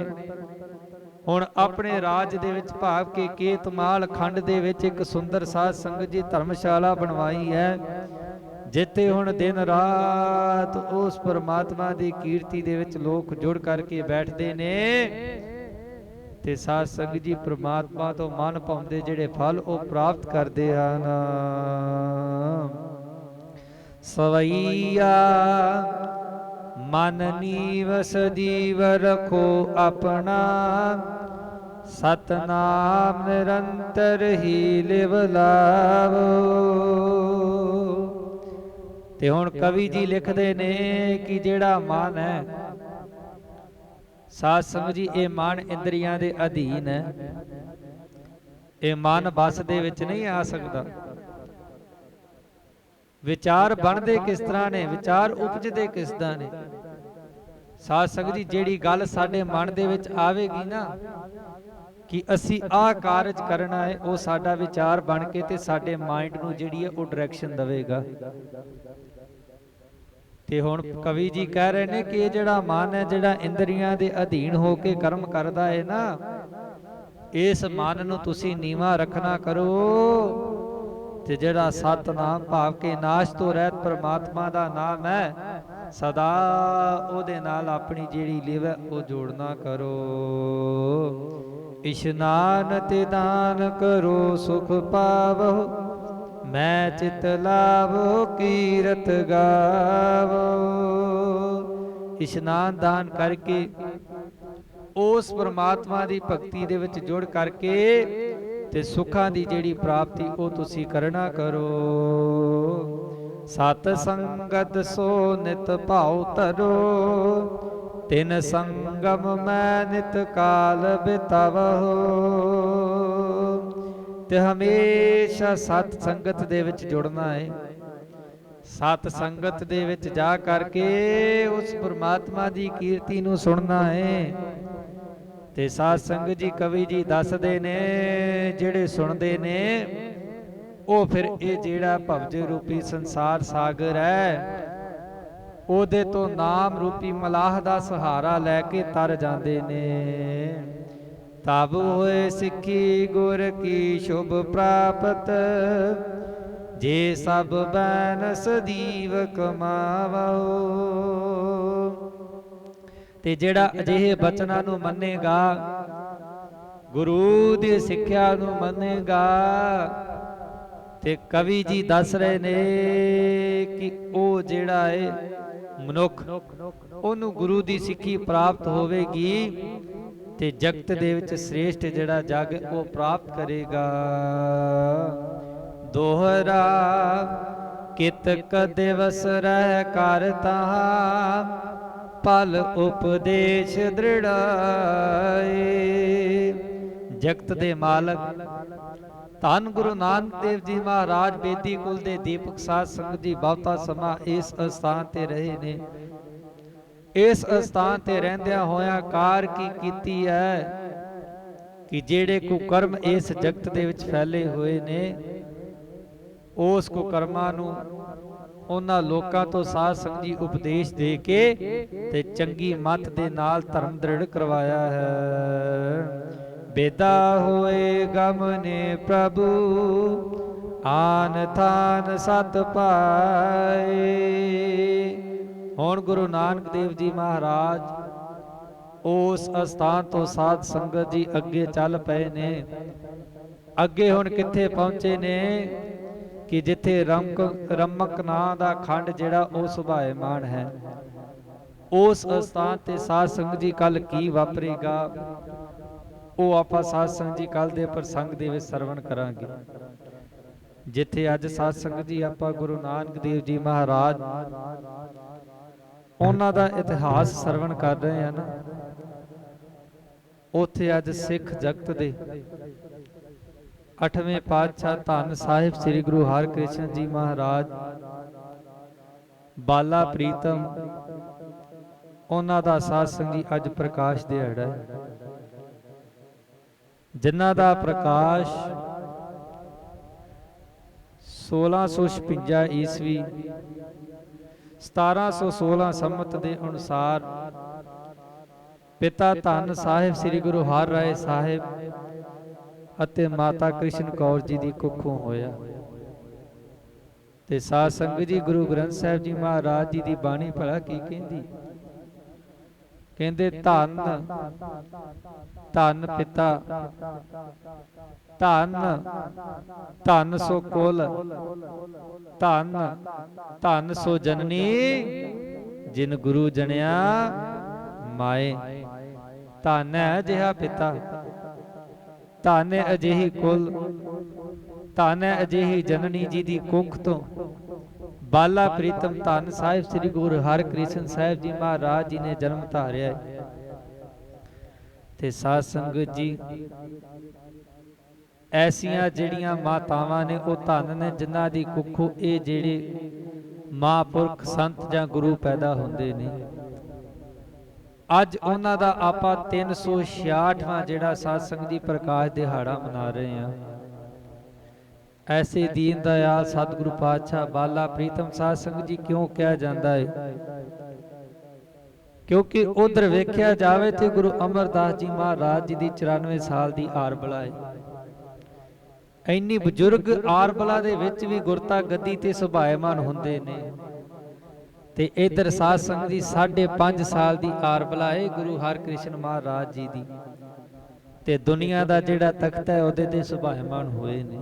हुण अपने राज दे विच भाव के केतमाल खंड दे विच एक सुंदर साध संगत जी धर्मशाला बनवाई है, ਜਿੱਥੇ ਹੁਣ ਦਿਨ ਰਾਤ ਉਸ ਪਰਮਾਤਮਾ ਦੀ ਕੀਰਤੀ ਦੇ ਵਿੱਚ ਲੋਕ ਜੁੜ ਕਰਕੇ ਬੈਠਦੇ ਨੇ ਤੇ ਸਾਧ ਸੰਗਤ ਜੀ ਪ੍ਰਮਾਤਮਾ ਤੋਂ ਮਨ ਭਾਉਂਦੇ ਜਿਹੜੇ ਫਲ ਉਹ ਪ੍ਰਾਪਤ ਕਰਦੇ ਹਨ। ਸਵਈਆ ਮਨ ਨੀਵਸ ਜੀਵ ਰਖੋ ਆਪਣਾ, ਸਤਨਾਮ ਨਿਰੰਤਰ ਹੀ ਲਿਵ ਲਾਵੋ। ਤੇ ਹੁਣ ਕਵੀ ਜੀ ਲਿਖਦੇ ਨੇ ਕਿ ਜਿਹੜਾ ਮਨ ਹੈ ਸਾਧ ਸੰਗਤ ਜੀ, ਇਹ ਮਨ ਇੰਦਰੀਆਂ ਦੇ ਅਧੀਨ ਹੈ। ਇਹ ਮਨ ਬਸ ਦੇ ਵਿੱਚ ਨਹੀਂ ਆ ਸਕਦਾ। ਵਿਚਾਰ ਬਣਦੇ ਕਿਸ ਤਰ੍ਹਾਂ ਨੇ, ਵਿਚਾਰ ਉਪਜਦੇ ਕਿਸ ਤਰ੍ਹਾਂ ਨੇ। ਸਾਧ ਸੰਗਤ ਜੀ ਜਿਹੜੀ ਗੱਲ ਸਾਡੇ ਮਨ ਦੇ ਵਿੱਚ ਆਵੇਗੀ ਨਾ ਕਿ ਅਸੀਂ ਆਹ ਕਾਰਜ ਕਰਨਾ ਹੈ, ਉਹ ਸਾਡਾ ਵਿਚਾਰ ਬਣ ਕੇ ਤੇ ਸਾਡੇ ਮਾਈਂਡ ਨੂੰ ਜਿਹੜੀ ਹੈ ਉਹ ਡਾਇਰੈਕਸ਼ਨ ਦੇਵੇਗਾ। ਤੇ ਹੁਣ ਕਵੀ ਜੀ ਕਹਿ ਰਹੇ ਨੇ ਕਿ ਇਹ ਜਿਹੜਾ ਮਨ ਹੈ, ਜਿਹੜਾ ਇੰਦਰੀਆਂ ਦੇ ਅਧੀਨ ਹੋ ਕੇ ਕਰਮ ਕਰਦਾ ਹੈ ਨਾ, ਇਸ ਮਨ ਨੂੰ ਤੁਸੀਂ ਨੀਵਾਂ ਰੱਖਣਾ ਕਰੋ। ਤੇ ਜਿਹੜਾ ਸਤਨਾਮ ਭਾਵ ਕੇ ਨਾਸ਼ ਤੋਂ ਰਹਿਤ ਪਰਮਾਤਮਾ ਦਾ ਨਾਮ ਹੈ, ਸਦਾ ਉਹਦੇ ਨਾਲ ਆਪਣੀ ਜਿਹੜੀ ਲਿਵ ਹੈ ਉਹ ਜੋੜਨਾ ਕਰੋ। ਇਸ਼ਨਾਨ ਤੇ ਦਾਨ ਕਰੋ ਸੁਖ ਪਾਵੋ, ਮੈਂ ਚਿਤ ਲਾਵੋ ਕੀਰਤ ਗਾਵੋ। ਇਸ਼ਨਾਨ ਦਾਨ ਕਰਕੇ ਉਸ ਪਰਮਾਤਮਾ ਦੀ ਭਗਤੀ ਦੇ ਵਿੱਚ ਜੁੜ ਕਰਕੇ ਤੇ ਸੁੱਖਾਂ ਦੀ ਜਿਹੜੀ ਪ੍ਰਾਪਤੀ ਉਹ ਤੁਸੀਂ ਕਰਨਾ ਕਰੋ। ਸਤ ਸੰਗਤ ਸੋ ਨਿਤ ਭਾਉ ਧਰੋ, ਤਿਨ ਸੰਗਮ ਮੈਂ ਨਿਤ ਕਾਲ ਬਿਤਾਵਹੁ। ਤੇ ਹਮੇਸ਼ਾ ਸਤ ਸੰਗਤ ਦੇ ਵਿੱਚ ਜੁੜਨਾ ਹੈ। ਸਤ ਸੰਗਤ ਦੇ ਵਿੱਚ ਜਾ ਕਰਕੇ ਉਸ ਪਰਮਾਤਮਾ ਦੀ ਕੀਰਤੀ ਨੂੰ ਸੁਣਨਾ ਹੈ। ਤੇ ਸਾਧ ਸੰਗਤ ਜੀ ਕਵੀ ਜੀ ਦੱਸਦੇ ਨੇ ਜਿਹੜੇ ਸੁਣਦੇ ਨੇ ਉਹ ਫਿਰ ਇਹ ਜਿਹੜਾ ਭਵਜ ਰੂਪੀ ਸੰਸਾਰ ਸਾਗਰ ਹੈ ਉਹਦੇ ਤੋਂ ਨਾਮ ਰੂਪੀ ਮਲਾਹ ਦਾ ਸਹਾਰਾ ਲੈ ਕੇ ਤਰ ਜਾਂਦੇ ਨੇ। ਤਬ ਹੋਏ ਸਿੱਖੀ ਗੁਰ ਕੀ ਸ਼ੁਭ ਪ੍ਰਾਪਤ, ਜੇ ਸਭ ਬੈਨ ਸਦੀਵ ਕਮਾਵੋ। ਤੇ ਜਿਹੜਾ ਅਜਿਹੇ ਬਚਨਾਂ ਨੂੰ ਮੰਨੇਗਾ, ਗੁਰੂ ਦੀ ਸਿੱਖਿਆ ਨੂੰ ਮੰਨੇਗਾ, ਤੇ ਕਵੀ ਜੀ ਦੱਸ ਰਹੇ ਨੇ ਕਿ ਉਹ ਜਿਹੜਾ ਹੈ ਮਨੁੱਖ, ਉਹਨੂੰ ਗੁਰੂ ਦੀ ਸਿੱਖੀ ਪ੍ਰਾਪਤ ਹੋਵੇਗੀ ਤੇ ਜਗਤ ਦੇ ਵਿੱਚ ਸ੍ਰੇਸ਼ਟ ਜਿਹੜਾ ਜਗ ਉਹ ਪ੍ਰਾਪਤ ਕਰੇਗਾ। ਦੋਹਰਾ ਕਿਤਕ ਦਿਵਸ ਰਹਿ ਕਰ ਤਾਹਾ, ਪਲ ਉਪਦੇਸ਼ ਦ੍ਰਿੜਾਏ। ਜਗਤ ਦੇ ਮਾਲਕ ਧੰਨ ਗੁਰੂ ਨਾਨਕ ਦੇਵ ਜੀ ਮਹਾਰਾਜ ਬੇਦੀ ਕੁਲ ਦੇ ਦੀਪਕ ਸਾਧ ਸੰਗਤ ਜੀ ਬਹੁਤਾ ਸਮਾਂ ਇਸ ਅਸਥਾਨ ਤੇ ਰਹੇ ਨੇ। ਇਸ ਅਸਥਾਨ ਤੇ ਰਹਿੰਦਿਆਂ ਹੋਇਆਂ ਕਾਰ ਕੀ ਕੀਤੀ ਹੈ ਕਿ ਜਿਹੜੇ ਕੁਕਰਮ ਇਸ ਜਗਤ ਦੇ ਵਿੱਚ ਫੈਲੇ ਹੋਏ ਨੇ, ਉਸ ਕੁਕਰਮਾਂ ਨੂੰ ਉਹਨਾਂ ਲੋਕਾਂ ਤੋਂ ਸਾਧ ਸੰਗਤ ਜੀ ਉਪਦੇਸ਼ ਦੇ ਕੇ ਤੇ ਚੰਗੀ ਮੱਤ ਦੇ ਨਾਲ ਧਰਮ ਦ੍ਰਿੜ ਕਰਵਾਇਆ ਹੈ। ਬੇਦਾ ਹੋਏ ਗਮਨੇ ਪ੍ਰਭੂ, ਆਨ ਥਾਨ ਸਤ ਪਾਏ। ਹੁਣ ਗੁਰੂ ਨਾਨਕ ਦੇਵ ਜੀ ਮਹਾਰਾਜ ਉਸ ਅਸਥਾਨ ਤੋਂ ਸਾਧ ਸੰਗਤ ਜੀ ਅੱਗੇ ਚੱਲ ਪਏ ਨੇ। ਅੱਗੇ ਹੁਣ ਕਿੱਥੇ ਪਹੁੰਚੇ ਨੇ ਕਿ ਜਿੱਥੇ ਰਮਕ ਨਾਂ ਦਾ ਖੰਡ ਜਿਹੜਾ ਉਹ ਸੁਭਾਏਮਾਨ ਹੈ, ਉਸ ਅਸਥਾਨ ਤੇ ਸਾਧ ਸੰਗਤ ਜੀ ਕੱਲ ਕੀ ਵਾਪਰੇਗਾ ਉਹ ਆਪਾਂ ਸਾਧ ਸੰਗਤ ਜੀ ਕੱਲ ਦੇ ਪ੍ਰਸੰਗ ਦੇ ਵਿੱਚ ਸਰਵਣ ਕਰਾਂਗੇ। ਜਿੱਥੇ ਅੱਜ ਸਾਧ ਸੰਗਤ ਜੀ ਆਪਾਂ ਗੁਰੂ ਨਾਨਕ ਦੇਵ ਜੀ ਮਹਾਰਾਜ ਉਹਨਾਂ ਦਾ ਇਤਿਹਾਸ ਸਰਵਣ ਕਰ ਰਹੇ ਹਨ, ਉੱਥੇ ਅੱਜ ਸਿੱਖ ਜਗਤ ਦੇ 8ਵੇਂ ਪਾਤਸ਼ਾਹ ਧੰਨ ਸਾਹਿਬ ਸ੍ਰੀ ਗੁਰੂ ਹਰਿਕ੍ਰਿਸ਼ਨ ਜੀ ਮਹਾਰਾਜ ਬਾਲਾ ਪ੍ਰੀਤਮ ਉਹਨਾਂ ਦਾ ਸਾਧ ਸੰਗਤ ਜੀ ਅੱਜ ਪ੍ਰਕਾਸ਼ ਦਿਹਾੜਾ ਹੈ, ਜਿਨ੍ਹਾਂ ਦਾ ਪ੍ਰਕਾਸ਼ 1656 ਈਸਵੀ 1716 ਸੰਮਤ ਦੇ ਅਨੁਸਾਰ ਪਿਤਾ ਧੰਨ ਸਾਹਿਬ ਸ੍ਰੀ ਗੁਰੂ ਹਰਿਰਾਏ ਸਾਹਿਬ ਅਤੇ ਮਾਤਾ ਕ੍ਰਿਸ਼ਨ ਕੌਰ ਜੀ ਦੀ ਕੁੱਖੋਂ ਹੋਇਆ। ਤੇ ਸਾਧ ਸੰਗਤ ਜੀ ਗੁਰੂ ਗ੍ਰੰਥ ਸਾਹਿਬ ਜੀ ਮਹਾਰਾਜ ਜੀ ਦੀ ਬਾਣੀ ਭਲਾ ਕੀ ਕਹਿੰਦੀ? ਕਹਿੰਦੇ ਧੰਨ ਧੰਨ ਪਿਤਾ, ਧੰਨ ਧੰਨ ਸੋ ਕੁਲ, ਧੰਨ ਧੰਨ ਸੋ ਜਨਨੀ, ਜਿਨ ਗੁਰੂ ਜਣਿਆ ਮਾਏ। ਧੰਨ ਹੈ ਅਜਿਹਾ ਪਿਤਾ, ਧੰਨ ਹੈ ਅਜਿਹੀ ਕੁਲ, ਧੰਨ ਹੈ ਅਜਿਹੀ ਜਨਨੀ ਜੀ ਦੀ ਕੁੱਖ ਤੋਂ ਬਾਲਾ ਪ੍ਰੀਤਮ ਧੰਨ ਸਾਹਿਬ ਸ੍ਰੀ ਗੁਰੂ ਹਰਿਕ੍ਰਿਸ਼ਨ ਸਾਹਿਬ ਜੀ ਮਹਾਰਾਜ ਜੀ ਨੇ ਜਨਮ ਧਾਰਿਆ ਹੈ। ਤੇ ਸਾਧ ਸੰਗਤ ਜੀ ਐਸੀਆਂ ਜਿਹੜੀਆਂ ਮਾਤਾਵਾਂ ਨੇ ਉਹ ਧੰਨ ਨੇ ਜਿਨ੍ਹਾਂ ਦੀ ਕੁੱਖੋਂ ਇਹ ਜਿਹੜੇ ਮਹਾਂਪੁਰਖ ਸੰਤ ਜਾਂ ਗੁਰੂ ਪੈਦਾ ਹੁੰਦੇ ਨੇ। ਅੱਜ ਉਹਨਾਂ ਦਾ ਆਪਾਂ 366ਵਾਂ ਜਿਹੜਾ ਸਾਧ ਸੰਗਤ ਜੀ ਪ੍ਰਕਾਸ਼ ਦਿਹਾੜਾ ਮਨਾ ਰਹੇ ਹਾਂ। ਐਸੇ ਦੀਨ ਦਇਆਲ ਸਤਿਗੁਰੂ ਪਾਤਸ਼ਾਹ ਬਾਲਾ ਪ੍ਰੀਤਮ ਸਾਧ ਸੰਗਤ ਜੀ ਕਿਉਂ ਕਿਹਾ ਜਾਂਦਾ ਹੈ? ਕਿਉਂਕਿ ਉਧਰ ਵੇਖਿਆ ਜਾਵੇ ਤੇ ਗੁਰੂ ਅਮਰਦਾਸ ਜੀ ਮਹਾਰਾਜ ਜੀ ਦੀ 94 ਸਾਲ ਦੀ ਆਰਬਲਾ ਹੈ। ਇੰਨੀ ਬਜ਼ੁਰਗ ਆਰਬਲਾ ਦੇ ਵਿੱਚ ਵੀ ਗੁਰਤਾ ਗੱਦੀ ਤੇ ਸੁਭਾਇਮਾਨ ਹੁੰਦੇ ਨੇ। ਤੇ ਇਧਰ ਸਾਧ ਸੰਗਤ ਦੀ 5.5 ਸਾਲ ਦੀ ਆਰਬਲਾ ਹੈ ਗੁਰੂ ਹਰਿਕ੍ਰਿਸ਼ਨ ਮਹਾਰਾਜ ਜੀ ਦੀ। ਤੇ ਦੁਨੀਆ ਦਾ ਜਿਹੜਾ ਤਖਤ ਹੈ ਉਹਦੇ ਤੇ ਸੁਭਾਇਮਾਨ ਹੋਏ ਨੇ।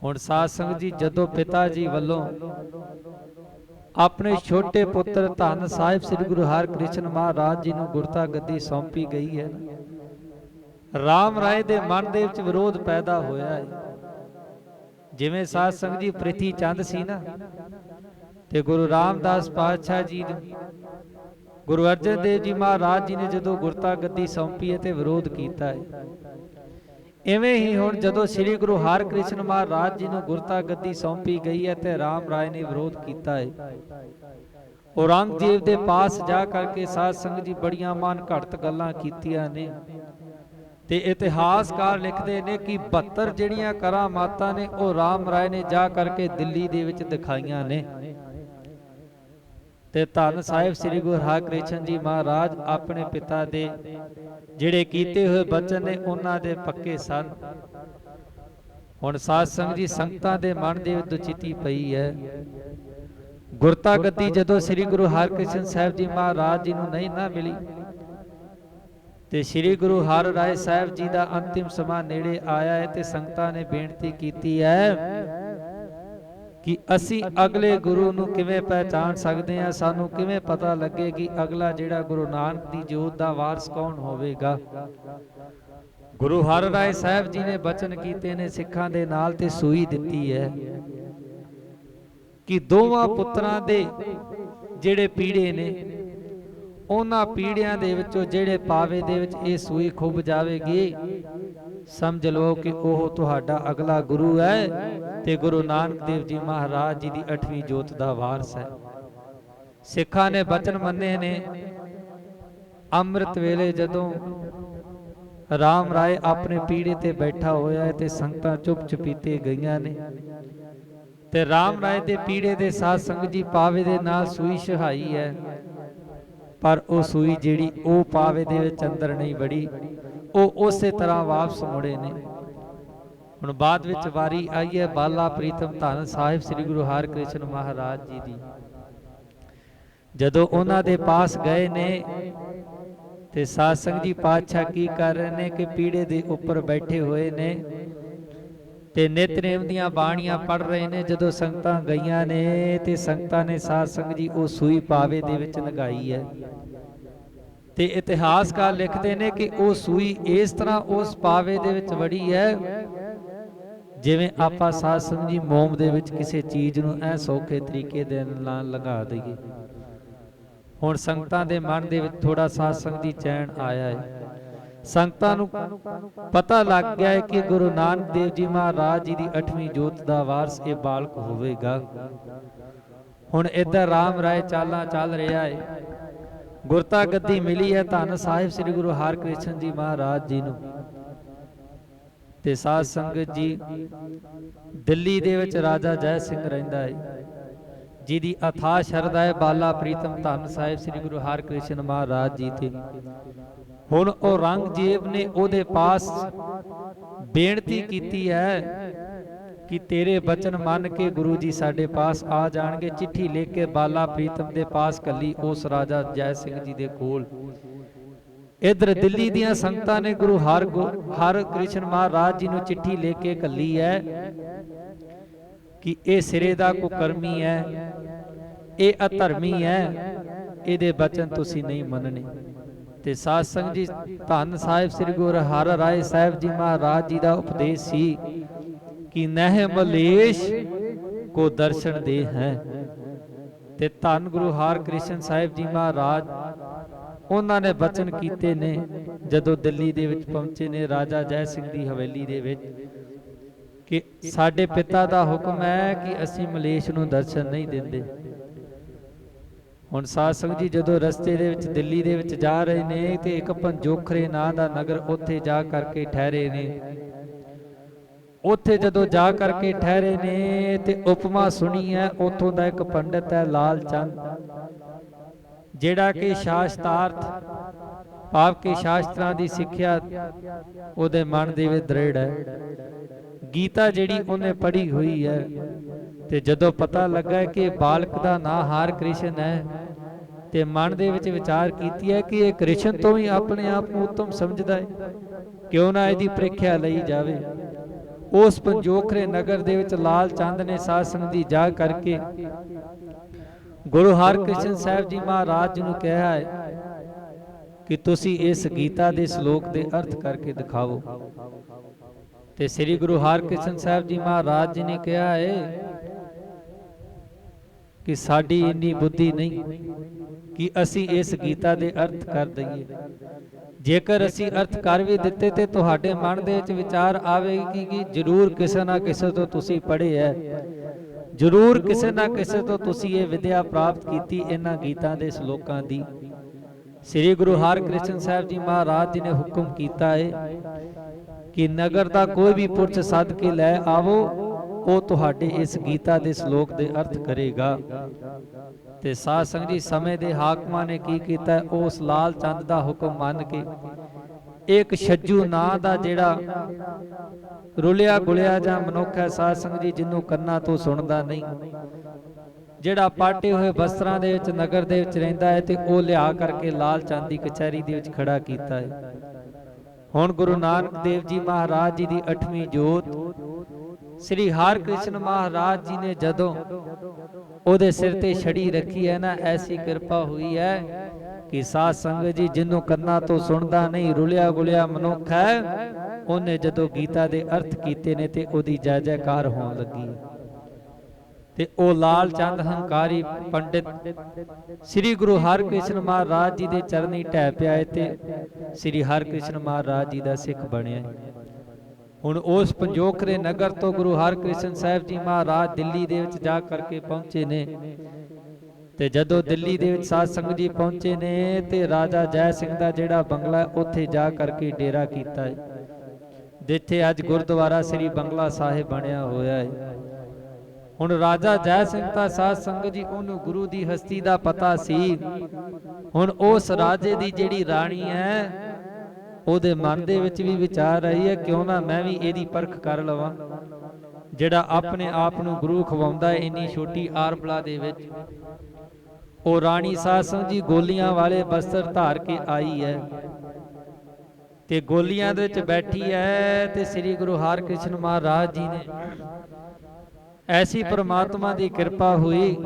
ਹੁਣ ਸਾਧ ਸੰਗਤ ਜੀ ਜਦੋਂ ਪਿਤਾ ਜੀ ਵੱਲੋਂ ਆਪਣੇ ਛੋਟੇ ਪੁੱਤਰ ਧੰਨ ਸਾਹਿਬ ਸ੍ਰੀ ਗੁਰੂ ਹਰਿਕ੍ਰਿਸ਼ਨ ਮਹਾਰਾਜ ਜੀ ਨੂੰ ਗੁਰਤਾ ਗੱਦੀ ਸੌਂਪੀ ਗਈ ਹੈ, ਰਾਮ ਰਾਏ ਦੇ ਮਨ ਦੇ ਵਿੱਚ ਵਿਰੋਧ ਪੈਦਾ ਹੋਇਆ ਹੈ। ਜਿਵੇਂ ਸਾਧ ਸੰਗਤ ਜੀ ਪ੍ਰਿਥੀ ਚੰਦ ਸੀ ਨਾ, ਤੇ ਗੁਰੂ ਰਾਮਦਾਸ ਪਾਤਸ਼ਾਹ ਜੀ ਗੁਰੂ ਅਰਜਨ ਦੇਵ ਜੀ ਮਹਾਰਾਜ ਜੀ ਨੇ ਜਦੋਂ ਗੁਰਤਾ ਗੱਦੀ ਸੌਂਪੀ ਹੈ ਤੇ ਵਿਰੋਧ ਕੀਤਾ ਹੈ। ਇਵੇਂ ਹੀ ਹੁਣ ਜਦੋਂ ਸ੍ਰੀ ਗੁਰੂ ਹਰਿਕ੍ਰਿਸ਼ਨ ਮਹਾਰਾਜ ਜੀ ਨੂੰ ਗੁਰਤਾ ਗੱਦੀ ਸੌਂਪੀ ਗਈ ਹੈ ਤੇ ਰਾਮ ਰਾਏ ਨੇ ਵਿਰੋਧ ਕੀਤਾ ਹੈ। ਔਰੰਗਜ਼ੇਬ ਦੇ ਪਾਸ ਜਾ ਕਰਕੇ ਸਾਧ ਸੰਗਤ ਜੀ ਬੜੀਆਂ ਮਨ ਘੜਤ ਗੱਲਾਂ ਕੀਤੀਆਂ ਨੇ। ਤੇ ਇਤਿਹਾਸਕਾਰ ਲਿਖਦੇ ਨੇ ਕਿ 72 ਜਿਹੜੀਆਂ ਕਰਾਮਾਤਾਂ ਨੇ ਉਹ ਰਾਮ ਰਾਏ ਨੇ ਜਾ ਕਰਕੇ ਦਿੱਲੀ ਦੇ ਵਿੱਚ ਦਿਖਾਈਆਂ ਨੇ। ਤੇ ਧੰਨ ਸਾਹਿਬ ਸ੍ਰੀ ਗੁਰੂ ਹਰਿਕ੍ਰਿਸ਼ਨ ਜੀ ਮਹਾਰਾਜ ਆਪਣੇ ਪਿਤਾ ਦੇ ਜਿਹੜੇ ਕੀਤੇ ਹੋਏ ਬਚਨ ਨੇ ਉਹਨਾਂ ਦੇ ਪੱਕੇ ਸਨ। ਹੁਣ ਸਾਧ ਸੰਗਤ ਜੀ ਸੰਗਤਾਂ ਦੇ ਮਨ ਦੇ ਵਿੱਚ ਦੁਚਿੱਤੀ ਪਈ ਹੈ। ਗੁਰਤਾ ਗੱਦੀ ਜਦੋਂ ਸ੍ਰੀ ਗੁਰੂ ਹਰਿਕ੍ਰਿਸ਼ਨ ਸਾਹਿਬ ਜੀ ਮਹਾਰਾਜ ਜੀ ਨੂੰ ਨਹੀਂ ਨਾ ਮਿਲੀ ਤੇ ਸ੍ਰੀ ਗੁਰੂ ਹਰਿ ਰਾਏ ਸਾਹਿਬ ਜੀ ਦਾ ਅੰਤਿਮ ਸਮਾਂ ਨੇੜੇ ਆਇਆ ਹੈ ਤੇ ਸੰਗਤਾਂ ਨੇ ਬੇਨਤੀ ਕੀਤੀ ਹੈ ਕਿ ਅਸੀਂ ਅਗਲੇ ਗੁਰੂ ਨੂੰ ਕਿਵੇਂ ਪਹਿਚਾਨ ਸਕਦੇ ਹਾਂ, ਸਾਨੂੰ ਕਿਵੇਂ ਪਤਾ ਲੱਗੇ ਕਿ ਅਗਲਾ ਜਿਹੜਾ ਗੁਰੂ ਨਾਨਕ ਦੀ ਜੋਤ ਦਾ ਵਾਰਸ ਕੌਣ ਹੋਵੇਗਾ। ਗੁਰੂ ਹਰਿ ਰਾਏ ਸਾਹਿਬ ਜੀ ਨੇ ਬਚਨ ਕੀਤੇ ਨੇ ਸਿੱਖਾਂ ਦੇ ਨਾਲ ਤੇ ਸੂਈ ਦਿੱਤੀ ਹੈ ਕਿ ਦੋਵਾਂ ਪੁੱਤਰਾਂ ਦੇ ਜਿਹੜੇ ਪੀੜੇ ਨੇ ਉਹਨਾਂ ਪੀੜਿਆਂ ਦੇ ਵਿੱਚੋਂ ਜਿਹੜੇ ਪਾਵੇ ਦੇ ਵਿੱਚ ਇਹ ਸੂਈ ਖੁੱਭ ਜਾਵੇਗੀ, ਸਮਝ ਲਓ ਕਿ ਉਹ ਤੁਹਾਡਾ ਅਗਲਾ ਗੁਰੂ ਹੈ ਤੇ ਗੁਰੂ ਨਾਨਕ ਦੇਵ ਜੀ ਮਹਾਰਾਜ ਜੀ ਦੀ 8ਵੀਂ ਜੋਤ ਦਾ ਵਾਰਸ ਹੈ। ਸਿੱਖਾਂ ਨੇ ਬਚਨ ਮੰਨੇ ਨੇ। ਅੰਮ੍ਰਿਤ ਵੇਲੇ ਜਦੋਂ ਰਾਮ ਰਾਏ ਆਪਣੇ ਪੀੜੇ ਤੇ ਬੈਠਾ ਹੋਇਆ ਹੈ ਤੇ ਸੰਗਤਾਂ ਚੁੱਪ ਚੁਪੀਤੇ ਗਈਆਂ ਨੇ ਤੇ ਰਾਮ ਰਾਏ ਦੇ ਪੀੜੇ ਦੇ ਸਾਧ ਸੰਗਤ ਜੀ ਪਾਵੇ ਦੇ ਨਾਲ ਸੂਈ ਛਹਾਈ ਹੈ, ਪਰ ਉਹ ਸੂਈ ਜਿਹੜੀ ਉਹ ਪਾਵੇ ਦੇ ਵਿੱਚ ਅੰਦਰ ਨਹੀਂ ਵੜੀ, ਉਹ ਉਸੇ ਤਰ੍ਹਾਂ ਵਾਪਸ ਮੁੜੇ ਨੇ। ਹੁਣ ਬਾਅਦ ਵਿੱਚ ਵਾਰੀ ਆਈ ਹੈ ਬਾਲਾ ਪ੍ਰੀਤਮ ਧੰਨ ਸਾਹਿਬ ਸ੍ਰੀ ਗੁਰੂ ਹਰਿਕ੍ਰਿਸ਼ਨ ਮਹਾਰਾਜ ਜੀ ਦੀ। ਜਦੋਂ ਉਹਨਾਂ ਦੇ ਪਾਸ ਗਏ ਨੇ ਤੇ ਸਾਧ ਸੰਗਤ ਜੀ ਪਾਤਸ਼ਾਹ ਕੀ ਕਰ ਰਹੇ ਨੇ ਕਿ ਪੀੜੇ ਦੇ ਉੱਪਰ ਬੈਠੇ ਹੋਏ ਨੇ ਤੇ ਨਿਤਨੇਮ ਦੀਆਂ ਬਾਣੀਆਂ ਪੜ ਰਹੇ ਨੇ। ਜਦੋਂ ਸੰਗਤਾਂ ਗਈਆਂ ਨੇ ਤੇ ਸੰਗਤਾਂ ਨੇ ਸਾਧ ਸੰਗਤ ਜੀ ਉਹ ਸੂਈ ਪਾਵੇ ਦੇ ਵਿੱਚ ਲਗਾਈ ਹੈ ਤੇ ਇਤਿਹਾਸਕਾਰ ਲਿਖਦੇ ਨੇ ਕਿ ਉਹ ਸੂਈ ਇਸ ਤਰ੍ਹਾਂ ਉਸ ਪਾਵੇ ਦੇ ਵਿੱਚ ਵੜੀ ਹੈ ਜਿਵੇਂ ਆਪਾਂ ਸਾਧ ਸੰਗਤ ਜੀ ਮੋਮ ਦੇ ਵਿੱਚ ਕਿਸੇ ਚੀਜ਼ ਨੂੰ ਐ ਸੌਖੇ ਤਰੀਕੇ ਦੇ ਨਾਲ ਲਗਾ ਦਈਏ। ਹੁਣ ਸੰਗਤਾਂ ਦੇ ਮਨ ਦੇ ਵਿੱਚ ਥੋੜਾ ਸਾਧ ਸੰਗਤ ਜੀ ਚੈਨ ਆਇਆ ਹੈ। ਸੰਗਤਾਂ ਨੂੰ ਪਤਾ ਲੱਗ ਗਿਆ ਹੈ ਕਿ ਗੁਰੂ ਨਾਨਕ ਦੇਵ ਜੀ ਮਹਾਰਾਜ ਜੀ ਦੀ 8ਵੀਂ ਜੋਤ ਦਾ ਵਾਰਸ ਇਹ ਬਾਲਕ ਹੋਵੇਗਾ। ਹੁਣ ਇੱਧਰ ਰਾਮ ਰਾਏ ਚਾਲਾਂ ਚੱਲ ਰਿਹਾ ਹੈ। ਗੁਰਤਾ ਗੱਦੀ ਮਿਲੀ ਹੈ ਧੰਨ ਸਾਹਿਬ ਸ੍ਰੀ ਗੁਰੂ ਹਰਿਕ੍ਰਿਸ਼ਨ ਜੀ ਮਹਾਰਾਜ ਜੀ ਨੂੰ ਤੇ ਸਾਧ ਸੰਗਤ ਜੀ ਦਿੱਲੀ ਦੇ ਵਿੱਚ ਰਾਜਾ ਜੈ ਸਿੰਘ ਰਹਿੰਦਾ ਹੈ ਜਿਹਦੀ ਅਥਾਹ ਸ਼ਰਧਾ ਹੈ ਬਾਲਾ ਪ੍ਰੀਤਮ ਧੰਨ ਸਾਹਿਬ ਸ੍ਰੀ ਗੁਰੂ ਹਰਿਕ੍ਰਿਸ਼ਨ ਮਹਾਰਾਜ ਜੀ ਤੇ। ਹੁਣ ਔਰੰਗਜ਼ੇਬ ਨੇ ਉਹਦੇ ਪਾਸ ਬੇਨਤੀ ਕੀਤੀ ਹੈ कि तेरे बचन मान के गुरु जी साडे पास आ जाणगे। चिट्ठी लिख के बाला प्रीतम दे पास कली उस राजा जय सिंह जी दे कोल। इधर दिल्ली दियां संगतां ने गुरु हरकृष्ण महाराज जी नूं चिट्ठी लिख के कली है कि ये सिरे दा कुकर्मी है, ये अधर्मी है, इहदे बचन तुसीं नहीं मनने। ते साध संगत जी धन साहिब श्री गुरु हरराय साहिब जी महाराज जी का उपदेश सी कि नह मलेश को दर्शन दे हैं। ते धन गुरु हरकृष्ण साहिब जी महाराज उन्होंने ने बचन कीते ने जदों दिल्ली दे विच पहुंचे ने राजा जय सिंह दी हवेली दे विच कि साडे पिता दा हुक्म है कि असीं मलेश नूं दर्शन नहीं दिंदे। हुण साध संगत जी जदों रस्ते दे विच दिल्ली दे विच जा रहे ने ते एक पंजोखरे नां दा नगर उत्थे जा करके ठहरे ने। उत्थे जदों जा करके ठहरे ने ते उपमा सुनी है। उत्थों दा एक पंडित है लाल चंद, जिहड़ा कि शास्त्रार्थ भाव के शास्त्रां दी सिੱਖਿਆ ਉਹਦੇ मन ਦੇ ਵਿੱਚ ਦ੍ਰਿੜ है। गीता जिहड़ी ਉਹਨੇ पढ़ी हुई है ਤੇ ਜਦੋਂ ਪਤਾ ਲੱਗਾ ਕਿ ਬਾਲਕ ਦਾ ਨਾਂ ਹਰਕ੍ਰਿਸ਼ਨ ਹੈ ਤੇ ਮਨ ਦੇ ਵਿੱਚ ਵਿਚਾਰ ਕੀਤੀ ਹੈ ਕਿ ਇਹ ਕ੍ਰਿਸ਼ਨ ਤੋਂ ਹੀ ਆਪਣੇ ਆਪ ਨੂੰ ਉੱਤਮ ਸਮਝਦਾ ਹੈ, ਕਿਉਂ ਨਾ ਇਹਦੀ ਪ੍ਰੀਖਿਆ ਲਈ ਜਾਵੇ। ਉਸ ਪੰਜੋਖਰੇ ਨਗਰ ਦੇ ਵਿੱਚ ਲਾਲ ਚੰਦ ਨੇ ਸਾਧ ਸੰਗਤ ਦੀ ਜਾ ਕਰਕੇ ਗੁਰੂ ਹਰਕ੍ਰਿਸ਼ਨ ਸਾਹਿਬ ਜੀ ਮਹਾਰਾਜ ਜੀ ਨੂੰ ਕਿਹਾ ਹੈ ਕਿ ਤੁਸੀਂ ਇਸ ਗੀਤਾ ਦੇ ਸ਼ਲੋਕ ਦੇ ਅਰਥ ਕਰਕੇ ਦਿਖਾਓ। ਤੇ ਸ੍ਰੀ ਗੁਰੂ ਹਰਕ੍ਰਿਸ਼ਨ ਸਾਹਿਬ ਜੀ ਮਹਾਰਾਜ ਜੀ ਨੇ ਕਿਹਾ ਹੈ कि साड़ी इन्नी बुद्धि नहीं कि असी इस गीता दे अर्थ कर दईए। जेकर असी अर्थ कर भी दिते ते तुहाडे मन दे विच विचार आवेगी कि जरूर किसी ना किसी तो तुसी पढ़े है, जरूर किसी ना किसी तो तुसी ये विद्या प्राप्त कीती इन्हां गीतां दे श्लोकां दी। श्री गुरु हरकृष्ण साहिब जी महाराज जी ने हुक्म कीता है कि नगर दा कोई भी पुरुष सद के लै आवो, ਉਹ ਤੁਹਾਡੇ ਇਸ ਗੀਤਾ ਦੇ ਸ਼ਲੋਕ ਦੇ ਅਰਥ ਕਰੇਗਾ। ਤੇ ਸਾਧ ਸੰਗਤ ਜੀ ਸਮੇਂ ਦੇ ਹਾਕਮਾਂ ਨੇ ਕੀ ਕੀਤਾ, ਉਸ ਲਾਲ ਚੰਦ ਦਾ ਹੁਕਮ ਮੰਨ ਕੇ ਇੱਕ ਛੱਜੂ ਨਾਂ ਦਾ ਜਿਹੜਾ ਰੁਲਿਆ ਗੁਲਿਆ ਜਾਂ ਮਨੁੱਖ ਹੈ ਸਾਧ ਸੰਗਤ ਜੀ, ਜਿਹਨੂੰ ਕੰਨਾਂ ਤੋਂ ਸੁਣਦਾ ਨਹੀਂ, ਜਿਹੜਾ ਪਾਟੇ ਹੋਏ ਵਸਤਰਾਂ ਦੇ ਵਿੱਚ ਨਗਰ ਦੇ ਵਿੱਚ ਰਹਿੰਦਾ ਹੈ, ਤੇ ਉਹ ਲਿਆ ਕਰਕੇ ਲਾਲ ਚੰਦ ਦੀ ਕਚਹਿਰੀ ਦੇ ਵਿੱਚ ਖੜਾ ਕੀਤਾ ਹੈ। ਹੁਣ ਗੁਰੂ ਨਾਨਕ ਦੇਵ ਜੀ ਮਹਾਰਾਜ ਜੀ ਦੀ 8ਵੀਂ ਜੋਤ श्री हरकृष्ण महाराज जी ने जदों ओदे सिर ते छड़ी रखी है ना, ऐसी कृपा हुई है कि साध संगत जी जिन्हों कन्ना तो सुनदा नहीं रुलिया गुलिया मनुख है, उन्हें जदों गीता दे अर्थ कीते ने ते ओदी जय जयकार होण लगी। ते ओ लाल चंद हंकारी पंडित श्री गुरु हरकृष्ण महाराज जी दे चरनी ढह पिया ते श्री हरकृष्ण महाराज जी दा सिख बनिया। ਹੁਣ ਉਸ ਪੰਜੋਖਰੇ ਨਗਰ ਤੋਂ ਗੁਰੂ ਹਰਕ੍ਰਿਸ਼ਨ ਸਾਹਿਬ ਜੀ ਮਹਾਰਾਜ ਦਿੱਲੀ ਦੇ ਵਿੱਚ ਜਾ ਕਰਕੇ ਪਹੁੰਚੇ ਨੇ। ਤੇ ਜਦੋਂ ਦਿੱਲੀ ਦੇ ਵਿੱਚ ਸਾਧ ਸੰਗਤ ਜੀ ਪਹੁੰਚੇ ਨੇ ਤੇ ਰਾਜਾ ਜੈ ਸਿੰਘ ਦਾ ਜਿਹੜਾ ਬੰਗਲਾ ਉੱਥੇ ਜਾ ਕਰਕੇ ਡੇਰਾ ਕੀਤਾ ਹੈ, ਜਿੱਥੇ ਅੱਜ ਗੁਰਦੁਆਰਾ ਸ੍ਰੀ ਬੰਗਲਾ ਸਾਹਿਬ ਬਣਿਆ ਹੋਇਆ ਹੈ। ਹੁਣ ਰਾਜਾ ਜੈ ਸਿੰਘ ਦਾ ਸਾਧ ਸੰਗਤ ਜੀ ਉਹਨੂੰ ਗੁਰੂ ਦੀ ਹਸਤੀ ਦਾ ਪਤਾ ਸੀ। ਹੁਣ ਉਸ ਰਾਜੇ ਦੀ ਜਿਹੜੀ ਰਾਣੀ ਹੈ ਉਹਦੇ ਮਨ ਦੇ ਵਿੱਚ ਵੀ ਵਿਚਾਰ ਆਈ ਹੈ ਕਿਉਂ ਨਾ ਮੈਂ ਵੀ ਇਹਦੀ ਪਰਖ ਕਰ ਲਵਾਂ, ਜਿਹੜਾ ਆਪਣੇ ਆਪ ਨੂੰ ਗੁਰੂ ਖਵਾਉਂਦਾ ਹੈ ਇੰਨੀ ਛੋਟੀ ਆਰਬਲਾ ਦੇ ਵਿੱਚ। ਉਹ ਰਾਣੀ ਸਾਧ ਸੰਗਤ ਜੀ ਗੋਲੀਆਂ ਵਾਲੇ ਬਸਤਰ ਧਾਰ ਕੇ ਆਈ ਹੈ ਤੇ ਗੋਲੀਆਂ ਦੇ ਵਿੱਚ ਬੈਠੀ ਹੈ। ਤੇ ਸ੍ਰੀ ਗੁਰੂ ਹਰਕ੍ਰਿਸ਼ਨ ਮਹਾਰਾਜ ਜੀ ਨੇ ਐਸੀ ਪ੍ਰਮਾਤਮਾ ਦੀ ਕਿਰਪਾ ਹੋਈ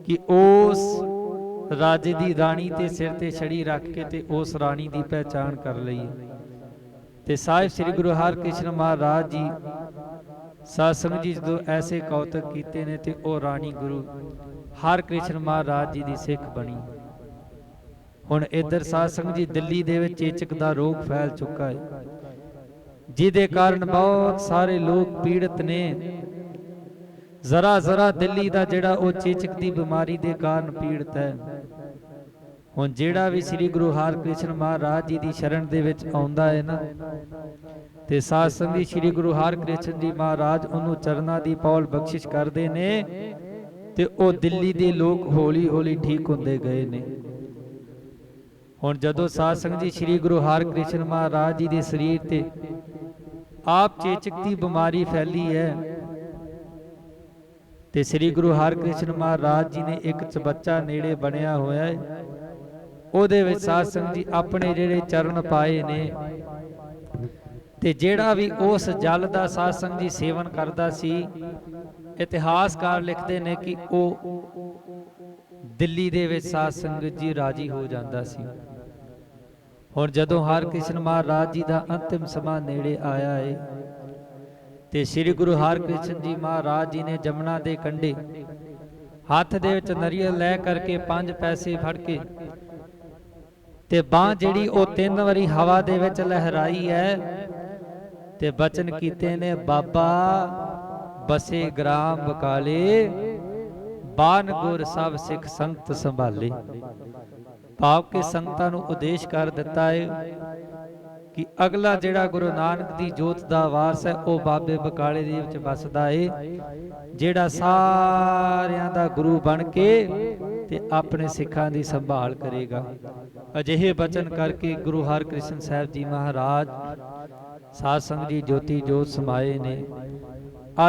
ਕਿ ਉਸ राजे दी रानी ते सिर ते छड़ी रख के ते उस रानी दी पहचान कर लई। ते साहिब श्री गुरु हरकृष्ण महाराज जी साध संगत जी जो ऐसे कौतक कीते ने ते ओ रानी गुरु हरकृष्ण महाराज जी दी सिख बनी। हुण इधर साध संगत जी दिल्ली दे विच चेचक दा रोग फैल चुका है, जिहदे कारण बहुत सारे लोग पीड़ित ने। जरा जरा दिल्ली दा जिहड़ा ओ चेचक दी बीमारी दे कारण पीड़ित है। हुण जिहड़ा भी श्री गुरु हरकृष्ण महाराज जी दी शरण दे विच आउंदा है ना, ते साध संगत श्री गुरु हरकृष्ण जी महाराज उन्होंने चरना दी पौल बख्शिश करदे ने ते ओ दिल्ली दे लोग हौली हौली ठीक हुंदे गए ने। हुण जदों साध संगत जी श्री गुरु हरकृष्ण महाराज जी दे शरीर ते आप चेचक की बीमारी फैली है। ਤੇ ਸ੍ਰੀ ਗੁਰੂ ਹਰਕ੍ਰਿਸ਼ਨ ਮਹਾਰਾਜ ਜੀ ਨੇ ਇੱਕ ਚਬੱਚਾ ਨੇੜੇ ਬਣਿਆ ਹੋਇਆ ਹੈ, ਉਹਦੇ ਵਿੱਚ ਸਾਧ ਸੰਗਤ ਜੀ ਆਪਣੇ ਜਿਹੜੇ ਚਰਨ ਪਾਏ ਨੇ, ਤੇ ਜਿਹੜਾ ਵੀ ਉਸ ਜਲ ਦਾ ਸਾਧ ਸੰਗਤ ਜੀ ਸੇਵਨ ਕਰਦਾ ਸੀ, ਇਤਿਹਾਸਕਾਰ ਲਿਖਦੇ ਨੇ ਕਿ ਉਹ ਦਿੱਲੀ ਦੇ ਵਿੱਚ ਸਾਧ ਸੰਗਤ ਜੀ ਰਾਜੀ ਹੋ ਜਾਂਦਾ ਸੀ। ਹੁਣ ਜਦੋਂ ਹਰਕ੍ਰਿਸ਼ਨ ਮਹਾਰਾਜ ਜੀ ਦਾ ਅੰਤਿਮ ਸਮਾਂ ਨੇੜੇ ਆਇਆ ਹੈ, ਤੇ ਸ੍ਰੀ ਗੁਰੂ ਹਰਕ੍ਰਿਸ਼ਨ ਜੀ ਮਹਾਰਾਜ ਜੀ ਨੇ ਜਮਨਾ ਦੇ ਕੰਢੇ ਹੱਥ ਦੇ ਵਿੱਚ ਨਰੀਅਲ ਲੈ ਕਰਕੇ 5 ਪੈਸੇ ਫੜ ਕੇ ਤੇ ਬਾਹ ਜਿਹੜੀ ਉਹ 3 ਵਾਰੀ ਹਵਾ ਦੇ ਵਿੱਚ ਲਹਿਰਾਈ ਹੈ, ਤੇ ਬਚਨ ਕੀਤੇ ਨੇ, ਬਾਬਾ ਬਸੇ ਗ੍ਰਾਮ ਬਕਾਲੇ, ਬਾਨ ਗੁਰ ਸਭ ਸਿੱਖ ਸੰਗਤ ਸੰਭਾਲੇ। ਭਾਵ ਕਿ ਸੰਗਤਾਂ ਨੂੰ ਉਦੇਸ਼ ਕਰ ਦਿੱਤਾ ਹੈ ਕਿ ਅਗਲਾ ਜਿਹੜਾ ਗੁਰੂ ਨਾਨਕ ਦੀ ਜੋਤ ਦਾ ਵਾਰਸ ਹੈ, ਉਹ ਬਾਬੇ ਬਕਾਲੇ ਦੇ ਵਿੱਚ ਵਸਦਾ ਏ, ਜਿਹੜਾ ਸਾਰਿਆਂ ਦਾ ਗੁਰੂ ਬਣ ਕੇ ਤੇ ਆਪਣੇ ਸਿੱਖਾਂ ਦੀ ਸੰਭਾਲ ਕਰੇਗਾ। ਅਜਿਹੇ ਬਚਨ ਕਰਕੇ ਗੁਰੂ ਹਰਕ੍ਰਿਸ਼ਨ ਸਾਹਿਬ ਜੀ ਮਹਾਰਾਜ ਸਾਧ ਸੰਗਤ ਜੀ ਜੋਤੀ ਜੋਤ ਸਮਾਏ ਨੇ।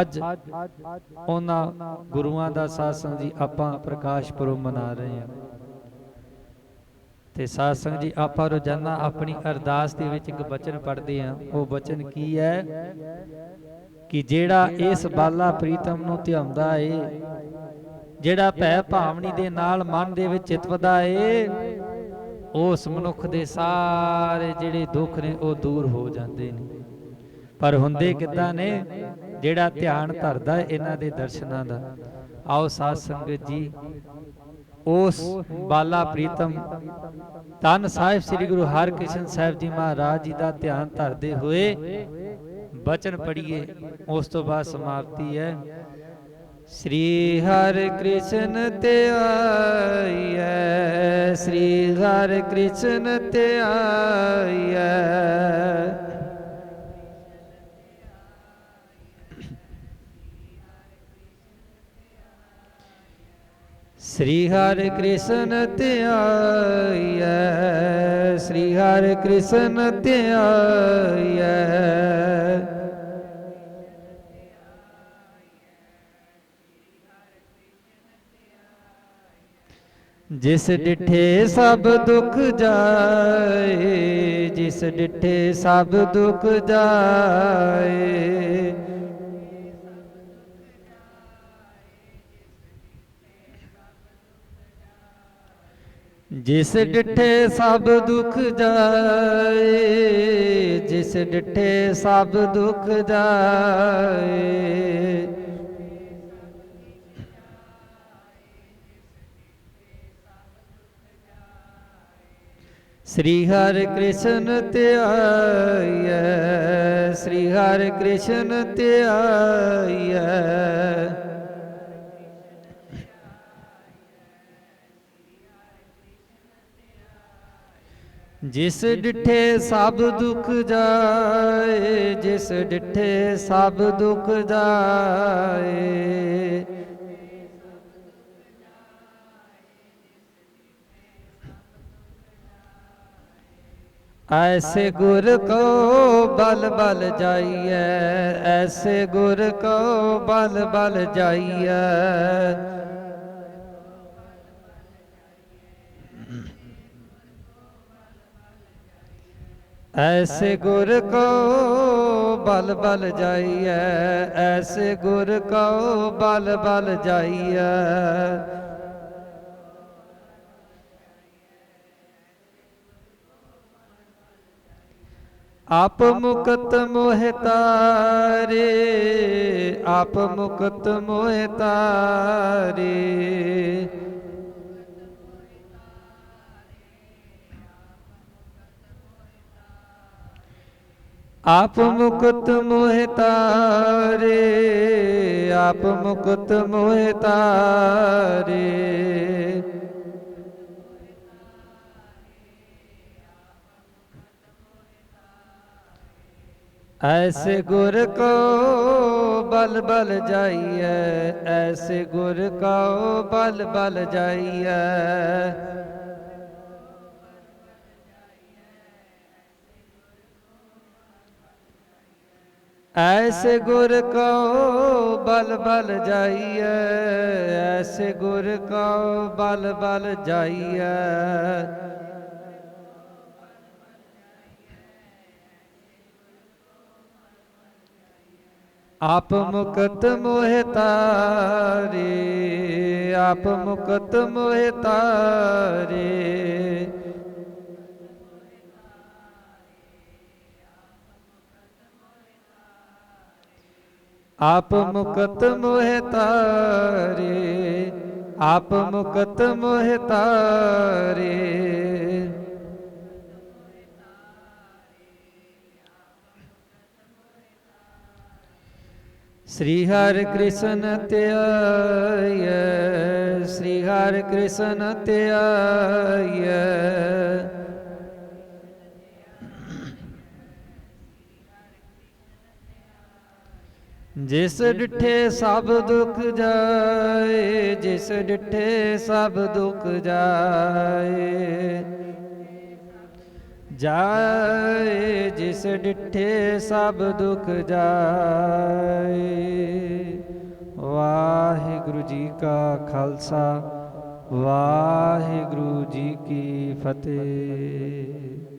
ਅੱਜ ਉਹਨਾਂ ਗੁਰੂਆਂ ਦਾ ਸਾਧ ਸੰਗਤ ਜੀ ਆਪਾਂ ਪ੍ਰਕਾਸ਼ ਪੁਰਬ ਮਨਾ ਰਹੇ ਹਾਂ। ਤੇ ਸਾਧ ਸੰਗਤ ਜੀ ਆਪਾਂ ਰੋਜ਼ਾਨਾ ਆਪਣੀ ਅਰਦਾਸ ਦੇ ਵਿੱਚ ਇੱਕ ਬਚਨ ਪੜ੍ਹਦੇ ਹਾਂ। ਉਹ ਬਚਨ ਕੀ ਹੈ ਕਿ ਜਿਹੜਾ ਇਸ ਬਾਲਾ ਪ੍ਰੀਤਮ ਨੂੰ ਧਿਆਉਂਦਾ ਏ, ਜਿਹੜਾ ਭੈ ਭਾਵਨੀ ਦੇ ਨਾਲ ਮਨ ਦੇ ਵਿੱਚ ਚਿਤਵਦਾ ਏ, ਉਸ ਮਨੁੱਖ ਦੇ ਸਾਰੇ ਜਿਹੜੇ ਦੁੱਖ ਨੇ ਉਹ ਦੂਰ ਹੋ ਜਾਂਦੇ ਨੇ। ਪਰ ਹੁੰਦੇ ਕਿੱਦਾਂ ਨੇ? ਜਿਹੜਾ ਧਿਆਨ ਧਰਦਾ ਇਹਨਾਂ ਦੇ ਦਰਸ਼ਨਾਂ ਦਾ। ਆਓ ਸਾਧ ਸੰਗਤ ਜੀ ਉਸ ਬਾਲਾ ਪ੍ਰੀਤਮ ਧੰਨ ਸਾਹਿਬ ਸ੍ਰੀ ਗੁਰੂ ਹਰਕ੍ਰਿਸ਼ਨ ਸਾਹਿਬ ਜੀ ਮਹਾਰਾਜ ਜੀ ਦਾ ਧਿਆਨ ਧਰਦੇ ਹੋਏ ਬਚਨ ਪੜ੍ਹੀਏ। ਉਸ ਤੋਂ ਬਾਅਦ ਸਮਾਪਤੀ ਹੈ। ਸ੍ਰੀ ਹਰਿ ਕ੍ਰਿਸ਼ਨ ਧਿਆਈਐ, ਸ੍ਰੀ ਹਰਿ ਕ੍ਰਿਸ਼ਨ ਧਿਆਈਐ, ਸ੍ਰੀ ਹਰਿ ਕ੍ਰਿਸ਼ਨ ਧਿਆਈਐ, ਸ੍ਰੀ ਹਰਿ ਕ੍ਰਿਸ਼ਨ ਧਿਆਈਐ, ਜਿਸ ਡਿਠੇ ਸਭ ਦੁਖ ਜਾਏ, ਜਿਸ ਡਿਠੇ ਸਭ ਦੁਖ ਜਾਏ, ਜਿਸ ਡਿਠੇ ਸਭ ਦੁਖ ਜਾਏ, ਜਿਸ ਡਿਠੇ ਸਭ ਦੁਖ ਜਾਏ, ਸ੍ਰੀ ਹਰਿ ਕ੍ਰਿਸ਼ਨ ਧਿਆਈਐ, ਸ੍ਰੀ ਹਰਿ ਕ੍ਰਿਸ਼ਨ ਧਿਆਈਐ, ਜਿਸ ਡਿਠੇ ਸਭ ਦੁਖ ਜਾਏ, ਜਿਸ ਡਿਠੇ ਸਭ ਦੁਖ ਜਾਏ, ऐसे गुर को बल बल जाइए, ऐसे गुर को बल बल जाइए, ऐसे गुर को बल बल जाइए, ऐसे गुर को बल बल जाइए, आप मुकत मोह तारे, आप मुकत मोह तारे, आप मुकुत मोह तारे, आप मुकुत मोह तारे, ऐसे गुर को बल बल जाइए, ऐसे गुर को बल बल जाइए, ऐसे गुर को बल बल जाइए, ऐसे गुर को बल बल जाइए। आप मुकत मोहे तारे, आप मुकत मोहे तारे। आप मुकत मोहे तारे, आप मुकत मोहे तारे। श्री हरि कृष्ण त्याय, श्री हरि कृष्ण त्याय। जिस डिठे सब दुख जाए, जिस डिठे सब दुख जाए, जाए जिस डिठे सब दुख जाए। वाहिगुरु जी का खालसा, वाहिगुरु जी की फतेह।